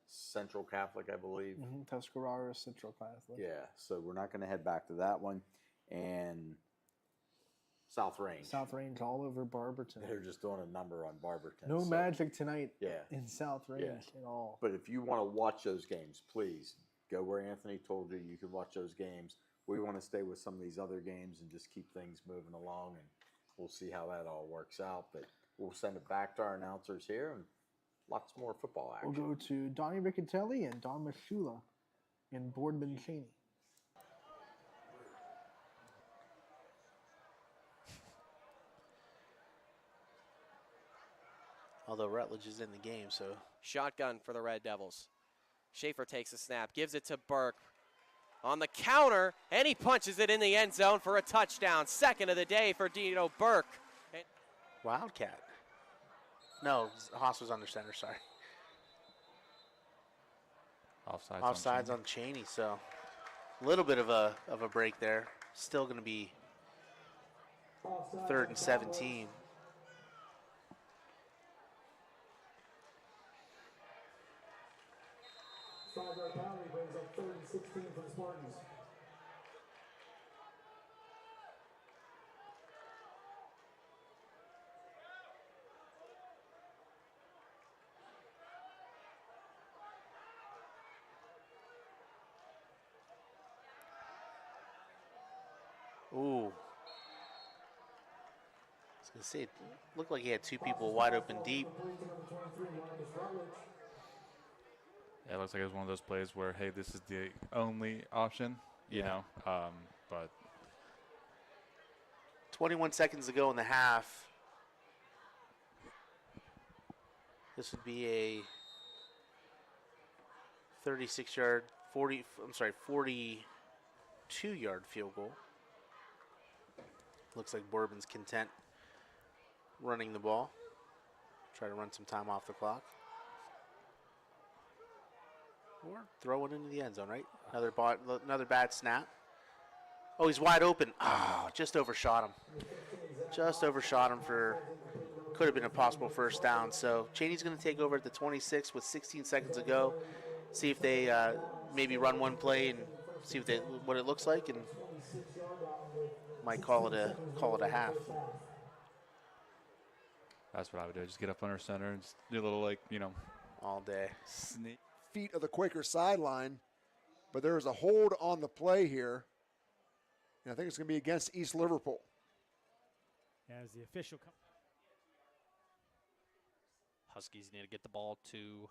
Central Catholic, I believe. Tuscarora Central Catholic. Yeah, so we're not going to head back to that one. And South Range. South Range all over Barberton. They're just doing a number on Barberton. No magic tonight in South Range at all. But if you want to watch those games, please go where Anthony told you. You can watch those games. We want to stay with some of these other games and just keep things moving along, and we'll see how that all works out. But we'll send it back to our announcers here, and lots more football action. We'll go to Donnie Riccatelli and Don Mashula in Boardman Cheney. Although Rutledge is in the game, so. Shotgun for the Red Devils. Schaefer takes a snap, gives it to Burke. On the counter, and he punches it in the end zone for a touchdown. 2nd of the day for Dino Burke. Wildcat. No, Haas was under center, sorry. Offsides on Cheney, so a little bit of a break there. Still going to be 3rd and 17. Five-yard penalty brings up 3rd and 16 for the Spartans. Ooh. I was going to say, it looked like he had 2 people wide open deep. Yeah, it looks like it was one of those plays where, hey, this is the only option, you know. But 21 seconds to go in the half. This would be a 36-yard, 42-yard field goal. Looks like Bourbon's content running the ball. Try to run some time off the clock. Or throw it into the end zone, right? Another bad snap. Oh, he's wide open. Oh, just overshot him. Just overshot him for, could have been a possible first down. So Cheney's going to take over at the 26 with 16 seconds to go. See if they maybe run one play and see what it looks like, and might call it a half. That's what I would do. Just get up under center and just do a little, like, all day. Sneak. Feet of the Quaker sideline, but there is a hold on the play here. And I think it's going to be against East Liverpool. As the official comes. Huskies need to get the ball to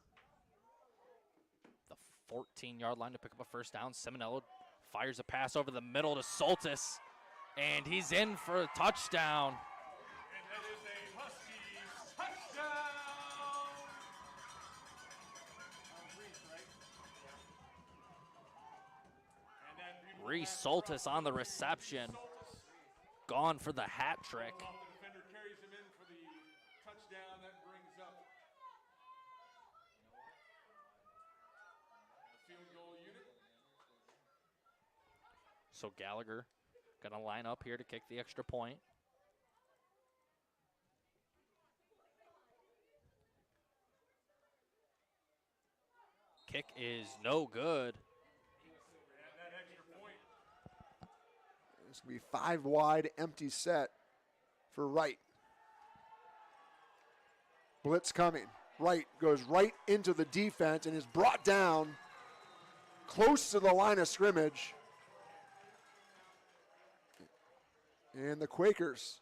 the 14-yard line to pick up a first down. Seminello fires a pass over the middle to Soltis, and he's in for a touchdown. Reese Soltis on the reception. Gone for the hat trick. So Gallagher gonna line up here to kick the extra point. Kick is no good. It's going to be 5 wide, empty set for Wright. Blitz coming. Wright goes right into the defense and is brought down close to the line of scrimmage. And the Quakers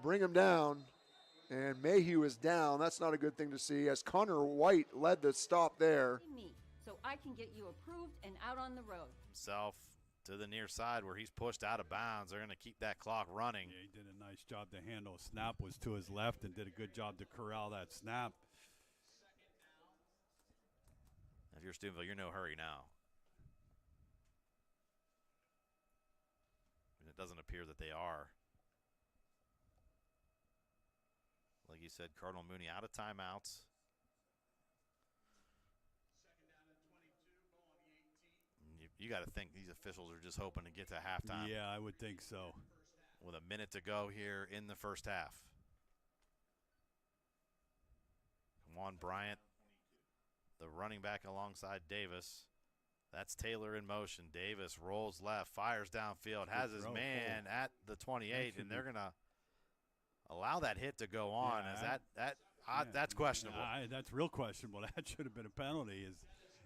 bring him down, and Mayhew is down. That's not a good thing to see, as Connor White led the stop there. So I can get you approved and out on the road. Himself to the near side where he's pushed out of bounds. They're going to keep that clock running. Yeah, he did a nice job to handle. Snap was to his left and did a good job to corral that snap. If you're Steubenville, you're no hurry now. And it doesn't appear that they are. Like you said, Cardinal Mooney out of timeouts. You got to think these officials are just hoping to get to halftime. Yeah, I would think so. With a minute to go here in the first half. Juan Bryant, the running back alongside Davis. That's Taylor in motion. Davis rolls left, fires downfield, has his man at the 28, and they're going to allow that hit to go on. That's questionable. That's real questionable. That should have been a penalty. His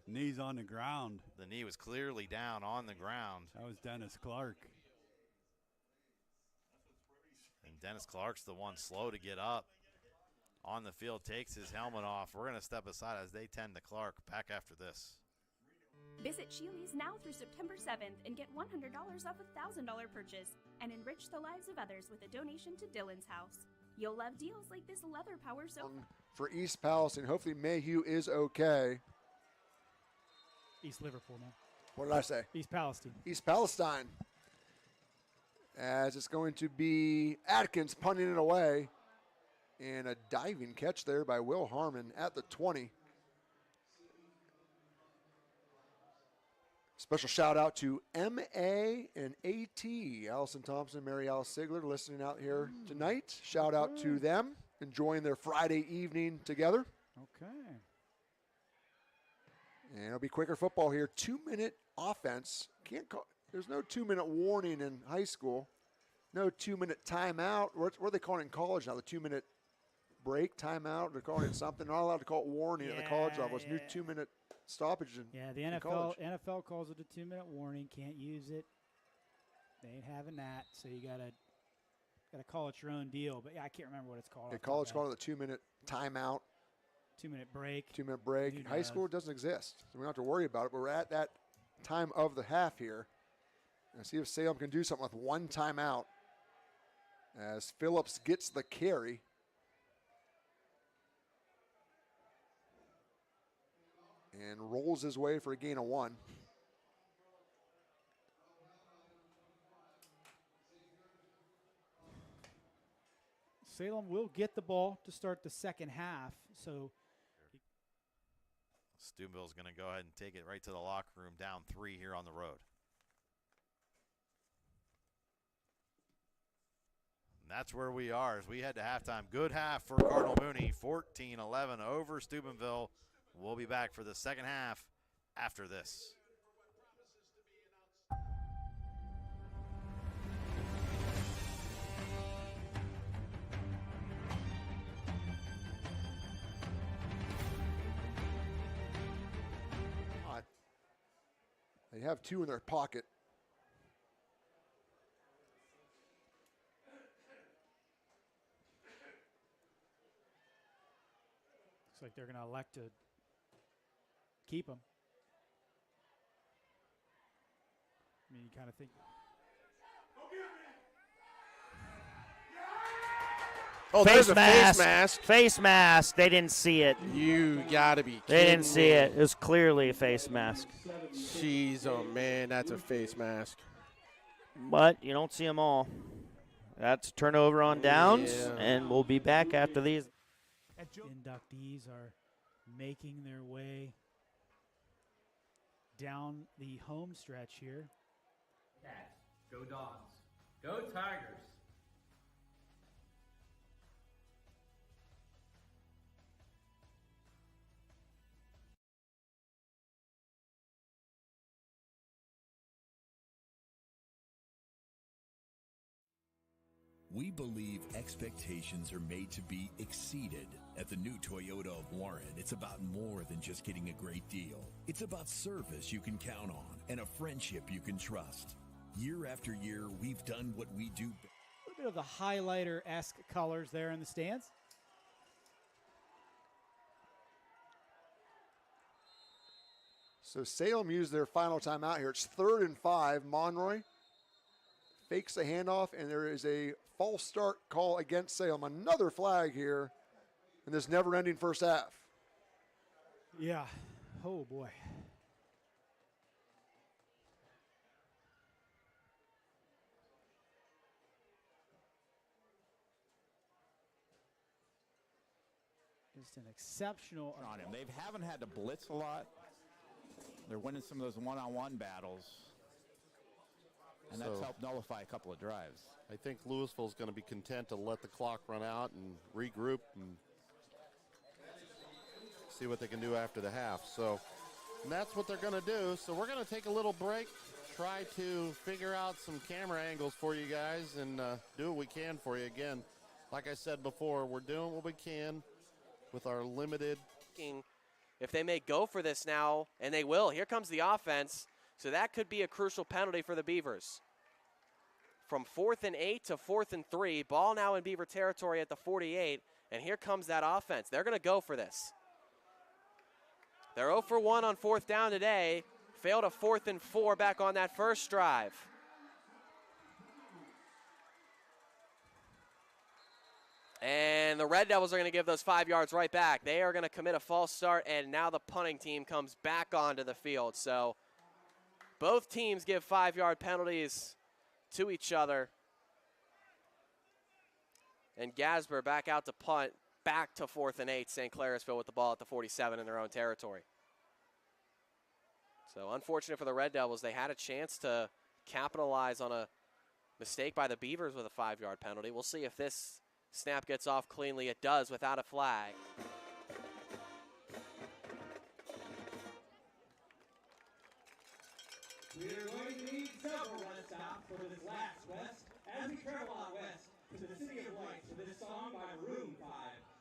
knee's on the ground. The knee was clearly down on the ground. That was Dennis Clark. And Dennis Clark's the one slow to get up on the field, takes his helmet off. We're going to step aside as they tend to Clark. Back after this. Visit Sheely's now through September 7th and get $100 off a $1,000 purchase and enrich the lives of others with a donation to Dylan's House. You'll love deals like this leather power sofa. For East Palestine, hopefully Mayhew is okay. East Liverpool, man. What did I say? East Palestine. East Palestine. As it's going to be Atkins punting it away. And a diving catch there by Will Harmon at the 20. Special shout out to MA and AT, Allison Thompson, Mary Alice Sigler, listening out here tonight. Shout out to them, enjoying their Friday evening together. Okay. And it'll be Quaker football here. 2-minute offense. There's no 2-minute warning in high school. No 2-minute timeout. What are they calling it in college now? The 2-minute break, timeout? They're calling it something. They're not allowed to call it warning at the college level. It's new 2-minute stoppage in the NFL calls it a 2-minute warning. Can't use it. They ain't having that. So you gotta call it your own deal. But yeah, I can't remember what it's called. College called it a 2-minute timeout. 2-minute break. 2-minute break. In high school, it doesn't exist. So we don't have to worry about it. But we're at that time of the half here. And see if Salem can do something with one timeout. As Phillips gets the carry. and rolls his way for a gain of 1. Salem will get the ball to start the second half. So Steubenville's going to go ahead and take it right to the locker room, down 3 here on the road. And that's where we are as we head to halftime. Good half for Cardinal Mooney, 14-11 over Steubenville. We'll be back for the second half after this. They have 2 in their pocket. looks like they're going to elect to keep him. I mean, you kind of think. Oh, face there's a mask. face mask. Face mask. They didn't see it. You gotta be kidding They didn't see me. it. It was clearly a face mask. Jeez, oh man, that's a face mask. But you don't see them all. That's a turnover on downs, and we'll be back after these. Inductees are making their way down the home stretch here. Go Dogs. Go Tigers. We believe expectations are made to be exceeded. At the new Toyota of Warren, it's about more than just getting a great deal. It's about service you can count on and a friendship you can trust. Year after year, we've done what we do. A little bit of the highlighter-esque colors there in the stands. So Salem used their final timeout here. It's 3rd and 5. Monroy fakes the handoff, and there is a false start call against Salem. Another flag here in this never-ending first half. Yeah. Oh, boy. Just an exceptional on him. They haven't had to blitz a lot. They're winning some of those one-on-one battles. And that's helped nullify a couple of drives. I think Louisville's going to be content to let the clock run out and regroup and see what they can do after the half. So and that's what they're going to do. So we're going to take a little break, try to figure out some camera angles for you guys, and do what we can for you. Again, like I said before, we're doing what we can with our limited. If they may go for this now, and they will. Here comes the offense. So that could be a crucial penalty for the Beavers. From 4th and 8 to 4th and 3. Ball now in Beaver territory at the 48. And here comes that offense. They're going to go for this. They're 0 for 1 on 4th down today. Failed a 4th and 4 back on that first drive. And the Red Devils are going to give those 5 yards right back. They are going to commit a false start, and now the punting team comes back onto the field. So both teams give 5-yard penalties to each other. And Gasper back out to punt, back to 4th and 8. St. Clairsville with the ball at the 47 in their own territory. So unfortunate for the Red Devils. They had a chance to capitalize on a mistake by the Beavers with a 5-yard penalty. We'll see if this snap gets off cleanly. It does without a flag. We're going to need several rest stops for this last quest as we travel out west to the City of Lights with this song by Maroon 5,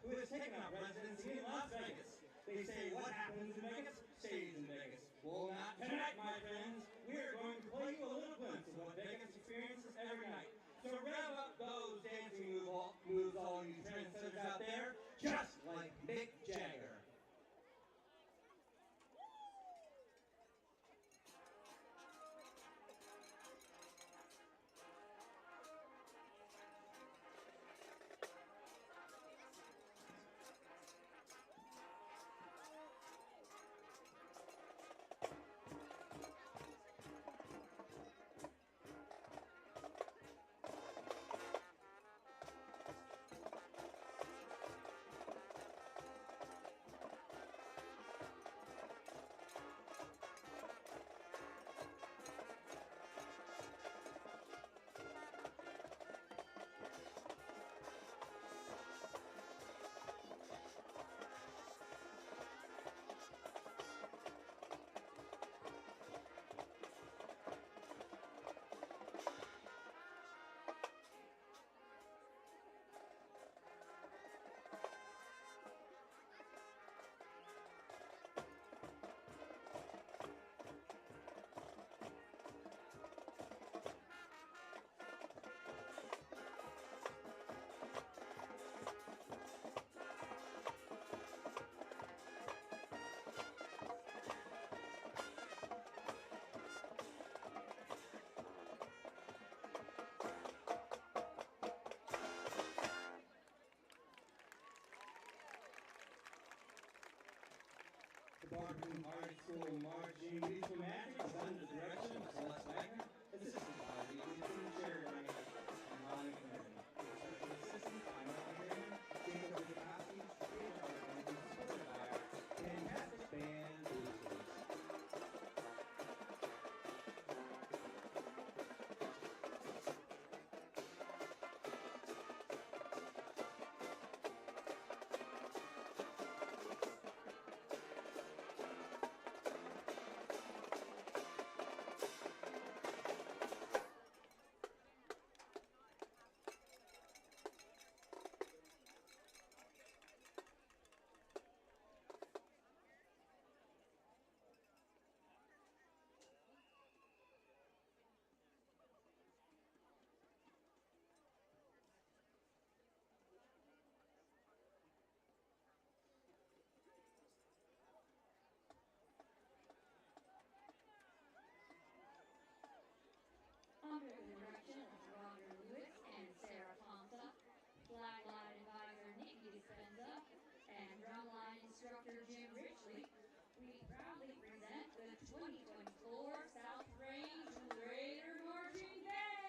who has taken up residency in Las Vegas. They say what happens in Vegas stays in Vegas. Well, not tonight, my friends. We're going to play you a little glimpse of what Vegas experiences every night. So rev up those dancing moves, all you trendsetters out there, just like Mick Jagger. Barton Art School marching music gymnastics is under the direction of Celeste Wagner, assisted by the Lieutenant Chair Ryan and Lonnie McMillan. Special assistant by Melanie Raymond, Jacob Witkowski, David Hartman, and supported by our fantastic band, Boosters. Under the direction of Roger Lewis and Sarah Ponta, flag-line advisor Nikki Dispenza, and drumline instructor Jim Richley, we proudly present the 2024 South Range Raider Marching Band!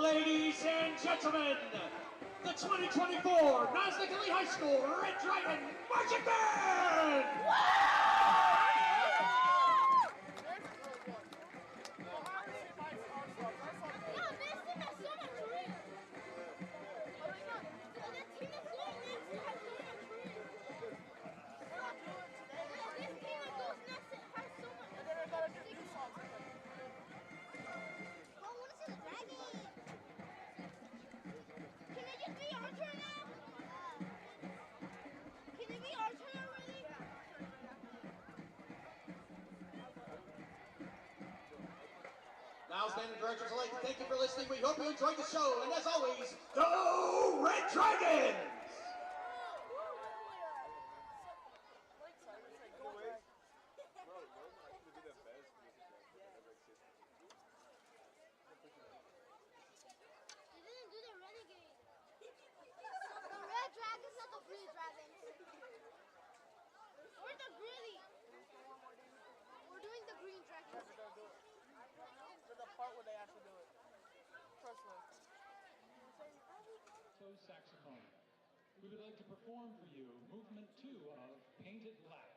Ladies and gentlemen, the 2024 Nasdaq High School Red Dragon Marching Band! Now, standing directors, I'd like to thank you for listening. We hope you enjoyed the show. And as always, go Red Dragons! Saxophone. We would like to perform for you movement 2 of Painted Black.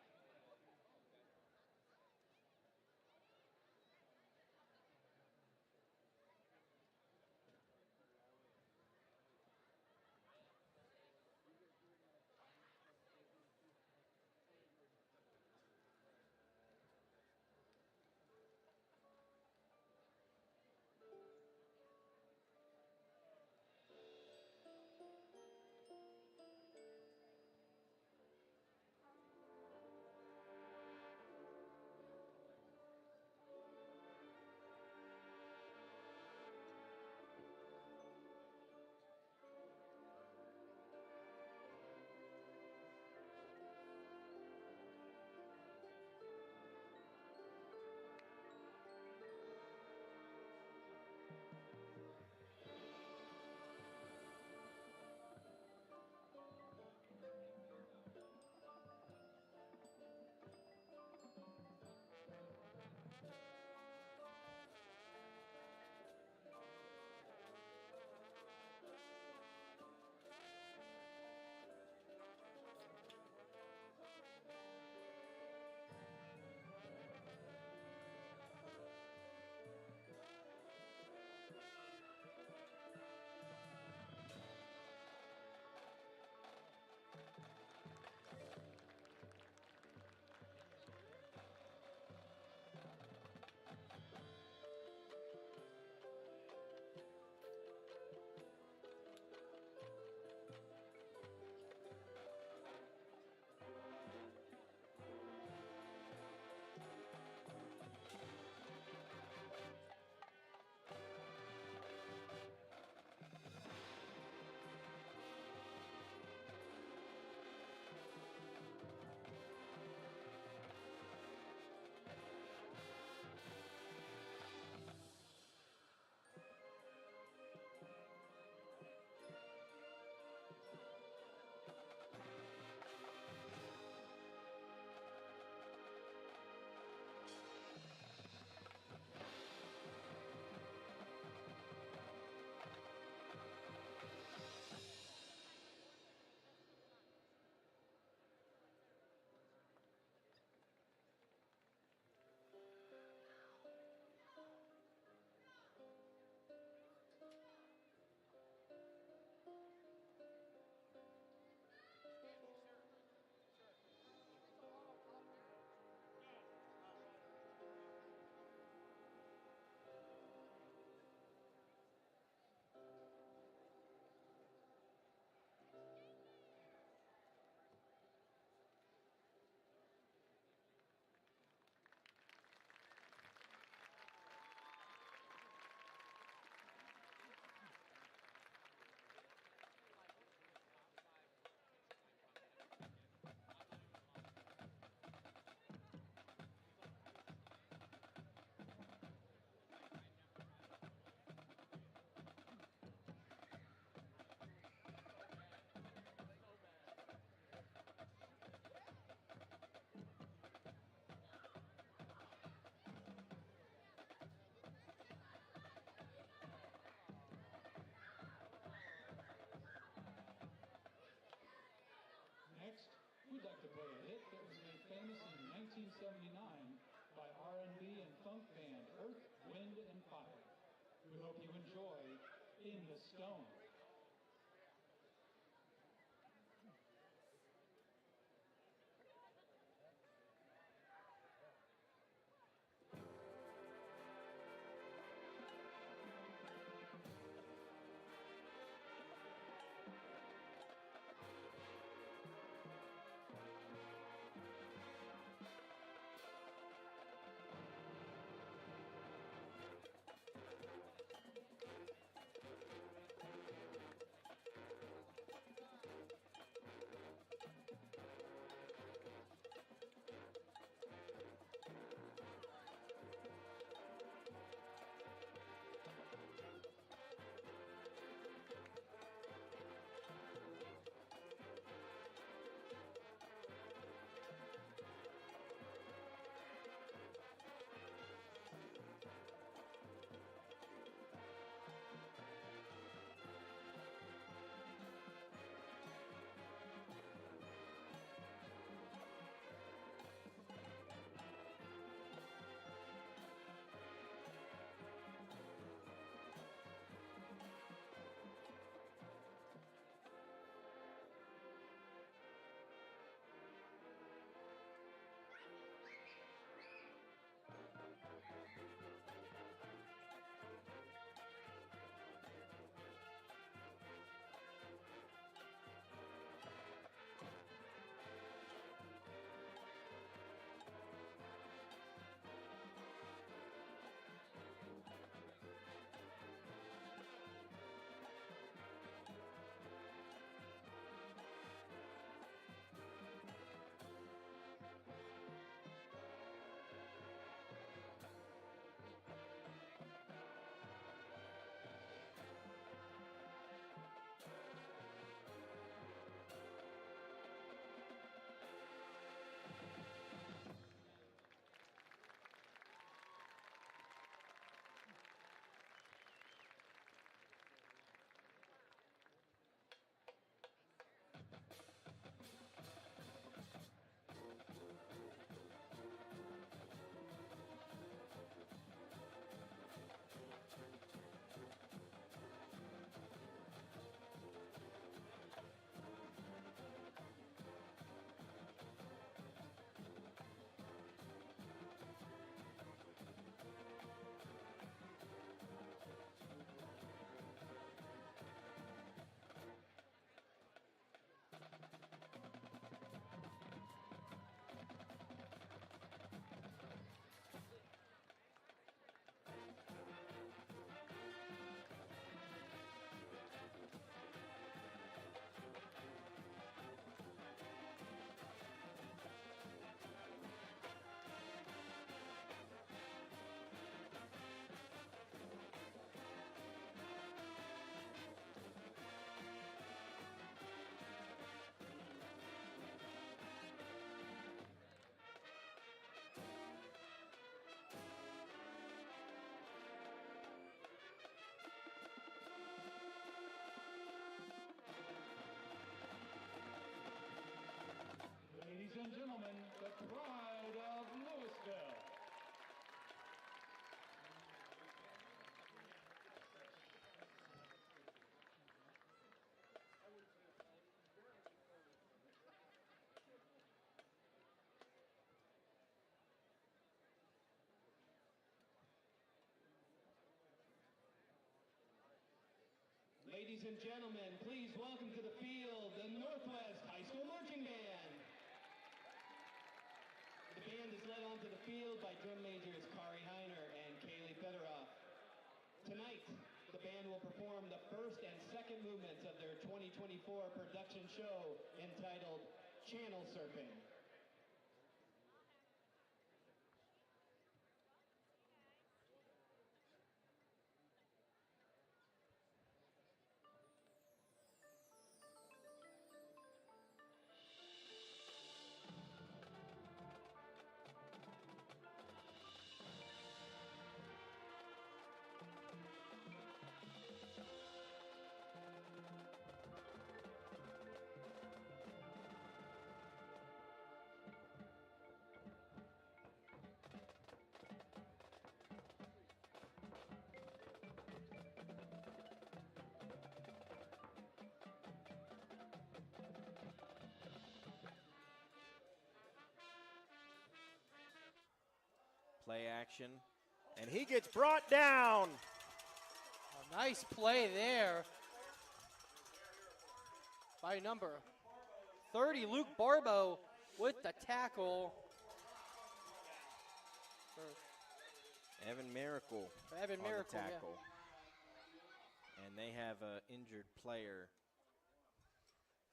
We'd like to play a hit that was made famous in 1979 by R&B and funk band Earth, Wind, and Fire. We hope you enjoy In the Stone. Ladies and gentlemen, the pride of Louisville. Ladies and gentlemen, please welcome to the field the Northwest High School Marching Band. The band is led onto the field by drum majors Kari Heiner and Kaylee Federoff. Tonight, the band will perform the first and second movements of their 2024 production show entitled Channel Surfing. Play action. And he gets brought down. A nice play there by number 30, Luke Barbo, with the tackle. Evan Miracle Evan on Miracle, the tackle. And they have an injured player.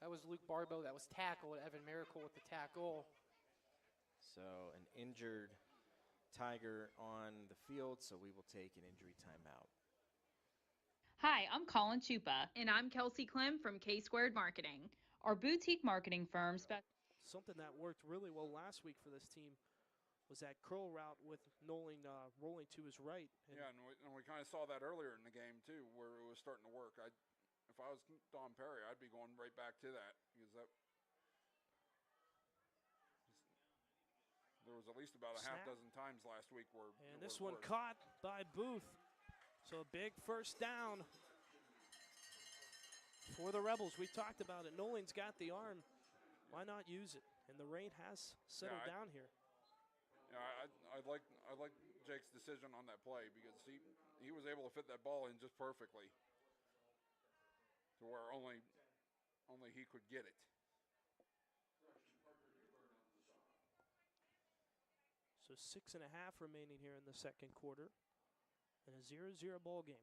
That was Luke Barbo that was tackled. Evan Miracle with the tackle. So an injured Tiger on the field, so we will take an injury timeout. Hi, I'm Colin Chupa. And I'm Kelsey Clem from K Squared Marketing. Our boutique marketing firm Something that worked really well last week for this team was that curl route with Nolan rolling to his right. Yeah, and we kind of saw that earlier in the game, too, where it was starting to work. If I was Don Perry, I'd be going right back to that because there was at least about a half dozen times last week where and this one caught by Booth. So a big first down for the Rebels. We talked about it. Nolan's got the arm. Why not use it? And the rain has settled down here. Yeah, I like Jake's decision on that play because he was able to fit that ball in just perfectly to where only he could get it. So 6.5 remaining here in the second quarter and a 0-0 ball game.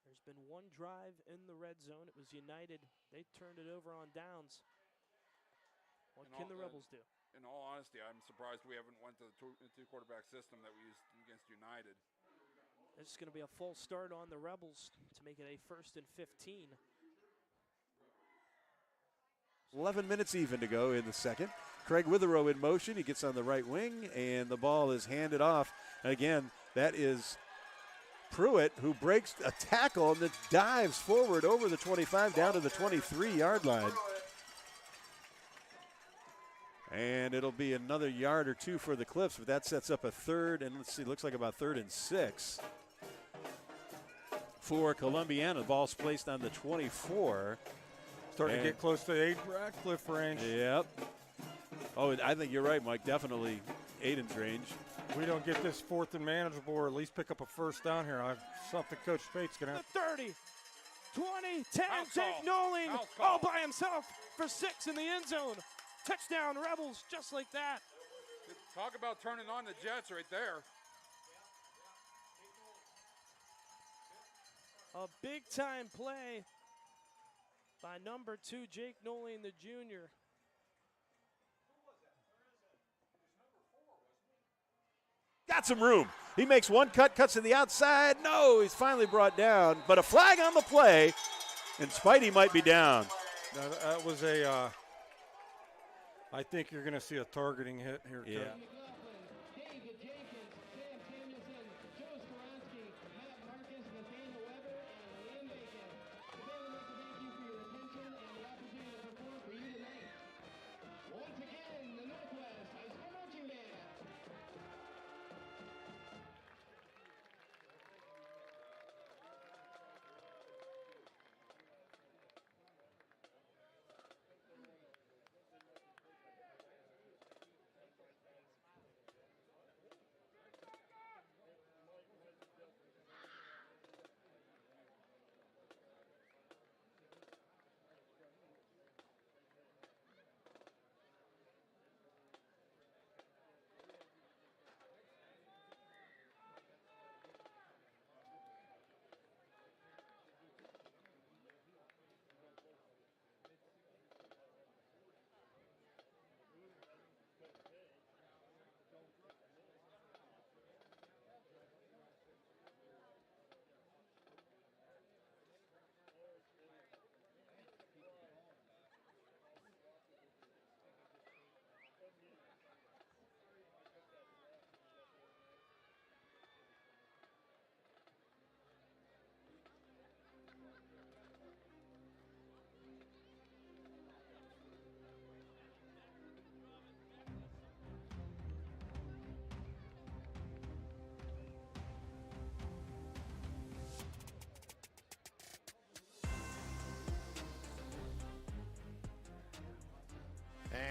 There's been one drive in the red zone. It was United. They turned it over on downs. What can the Rebels do? In all honesty, I'm surprised we haven't went to the two quarterback system that we used against United. It's going to be a false start on the Rebels to make it a 1st and 15. 11 minutes even to go in the second. Craig Witherow in motion. He gets on the right wing, and the ball is handed off. Again, that is Pruitt, who breaks a tackle and then dives forward over the 25 down to the 23-yard line. And it'll be another yard or two for the Cliffs, but that sets up a third, and let's see, looks like about 3rd and 6 for Columbiana. The ball's placed on the 24. Starting to get close to Aiden Radcliffe range. Yep. Oh, I think you're right, Mike. Definitely Aiden's range. We don't get this 4th and manageable or at least pick up a first down here. Something Coach Spate's going to have. 30, 20, 10, Jake Nolan all by himself for 6 in the end zone. Touchdown, Rebels, just like that. Talk about turning on the Jets right there. A big-time play by number 2, Jake Nolan, the junior. Got some room. He makes one cut, cuts to the outside. No, he's finally brought down, but a flag on the play, and Spidey might be down. Now, that was a, I think you're going to see a targeting hit here. Yeah.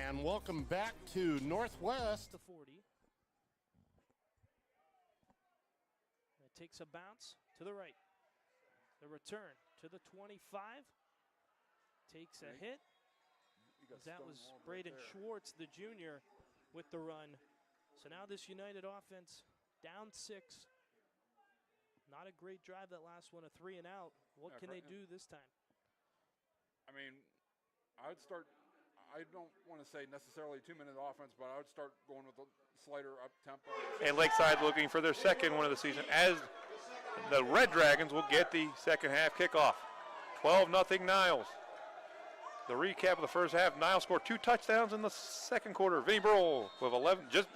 And welcome back to Northwest. The 40. It takes a bounce to the right. The return to the 25. Takes a hit. That was Braden Schwartz, the junior, with the run. So now this United offense down 6. Not a great drive that last one, a 3 and out. What can they do this time? I mean, I would start. I don't want to say necessarily 2-minute offense, but I would start going with a slighter up tempo. And Lakeside looking for their second win of the season as the Red Dragons will get the second half kickoff. 12-0 Niles. The recap of the first half, Niles scored 2 touchdowns in the second quarter. Vinny Burrell with 11 just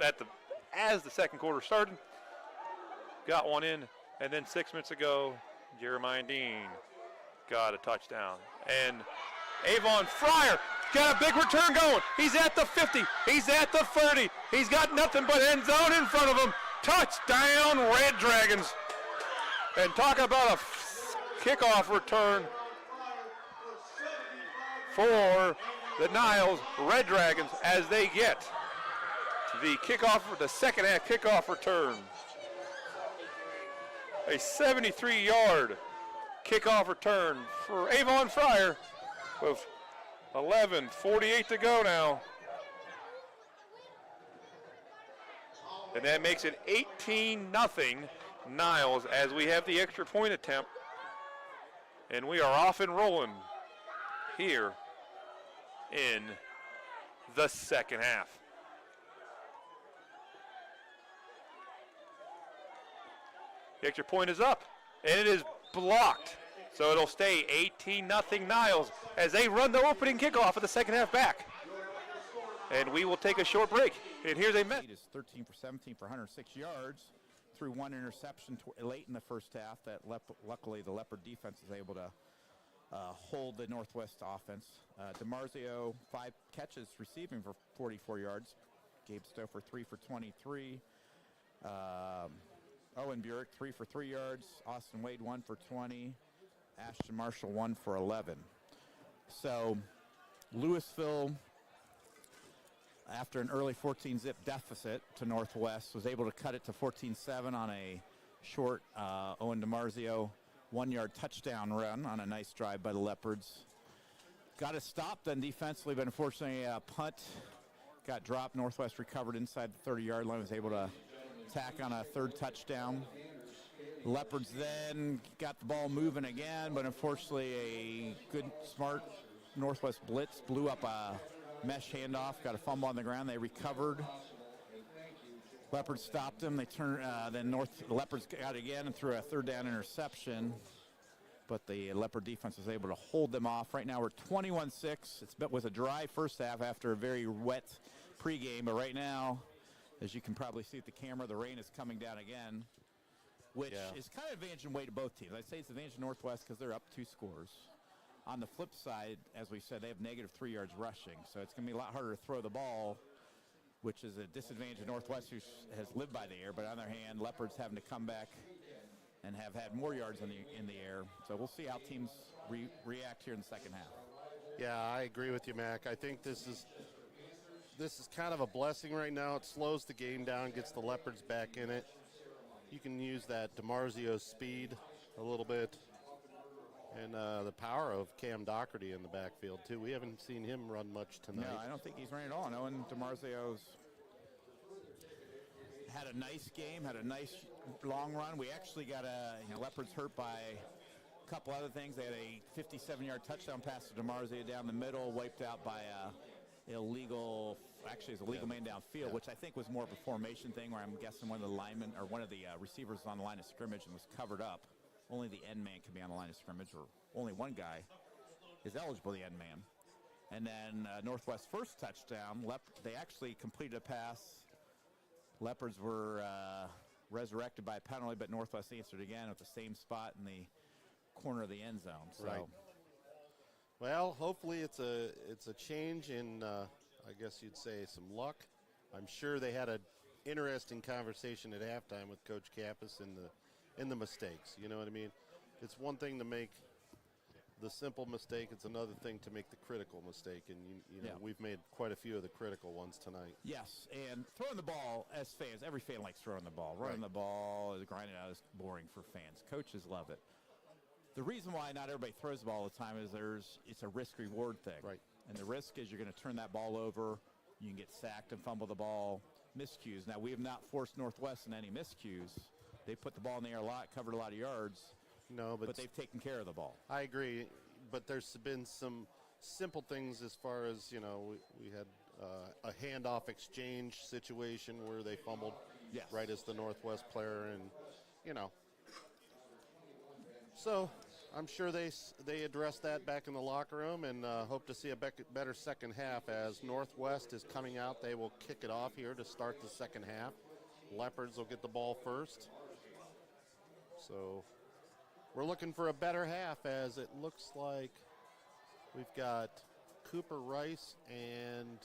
as the second quarter started. Got one in, and then 6 minutes ago, Jeremiah Dean got a touchdown. And Avon Fryer got a big return going. He's at the 50. He's at the 30. He's got nothing but end zone in front of him. Touchdown, Red Dragons. And talk about a kickoff return for the Niles Red Dragons as they get the kickoff, the second half kickoff return. A 73-yard kickoff return for Avon Fryer with 11:48 to go now. And that makes it 18-0 Niles as we have the extra point attempt. And we are off and rolling here in the second half. The extra point is up, and it is blocked. So it'll stay 18-0 Niles as they run the opening kickoff of the second half back. And we will take a short break. And here's a message. Is 13 for 17 for 106 yards through one interception late in the first half that luckily the Leopard defense is able to hold the Northwest offense. DeMarzio, 5 catches receiving for 44 yards. Gabe Stouffer, 3 for 23. Owen Burek, 3 for 3 yards. Austin Wade, 1 for 20. Ashton Marshall, 1 for 11. So Louisville, after an early 14-zip deficit to Northwest, was able to cut it to 14-7 on a short Owen DeMarzio 1-yard touchdown run on a nice drive by the Leopards. Got a stop then defensively, but unfortunately a punt got dropped. Northwest recovered inside the 30-yard line, was able to tack on a third touchdown. Leopards then got the ball moving again, but unfortunately a good, smart Northwest blitz blew up a mesh handoff, got a fumble on the ground. They recovered. Leopards stopped them. They turned. The Leopards got it again and threw a third down interception, but the Leopard defense was able to hold them off. Right now we're 21-6. It was a dry first half after a very wet pregame, but right now, as you can probably see at the camera, the rain is coming down again, which is kind of advantage and way to both teams. I'd say it's advantage to Northwest because they're up 2 scores. On the flip side, as we said, they have negative 3 yards rushing, so it's going to be a lot harder to throw the ball, which is a disadvantage of Northwest, who has lived by the air. But on the other hand, Leopards having to come back and have had more yards in the air. So we'll see how teams react here in the second half. Yeah, I agree with you, Mac. I think this is kind of a blessing right now. It slows the game down, gets the Leopards back in it. You can use that DeMarzio speed a little bit. And the power of Cam Doherty in the backfield, too. We haven't seen him run much tonight. No, I don't think he's running at all. No, and DeMarzio's had a nice game, had a nice long run. We actually got Leopards hurt by a couple other things. They had a 57-yard touchdown pass to DeMarzio down the middle, wiped out by a illegal man downfield, which I think was more of a formation thing where I'm guessing one of the linemen or one of the receivers was on the line of scrimmage and was covered up. Only the end man can be on the line of scrimmage, or only one guy is eligible, the end man. And then Northwest's first touchdown, they actually completed a pass. Leopards were resurrected by a penalty, but Northwest answered again at the same spot in the corner of the end zone. So. Right. Well, hopefully it's a change in, I guess you'd say, some luck. I'm sure they had an interesting conversation at halftime with Coach Kappas in the mistakes. You know what I mean? It's one thing to make the simple mistake. It's another thing to make the critical mistake, and you know we've made quite a few of the critical ones tonight. Yes, and throwing the ball, as fans, every fan likes throwing the ball. Running the ball, grinding out is boring for fans. Coaches love it. The reason why not everybody throws the ball all the time is it's a risk-reward thing. Right. And the risk is you're going to turn that ball over, you can get sacked and fumble the ball, miscues. Now, we have not forced Northwest in any miscues. They put the ball in the air a lot, covered a lot of yards. No, but they've taken care of the ball. I agree, but there's been some simple things as far as, you know, we had a handoff exchange situation where they fumbled right as the Northwest player, and, you know. So I'm sure they addressed that back in the locker room, and hope to see a better second half. As Northwest is coming out, they will kick it off here to start the second half. Leopards will get the ball first. So we're looking for a better half, as it looks like we've got Cooper Rice and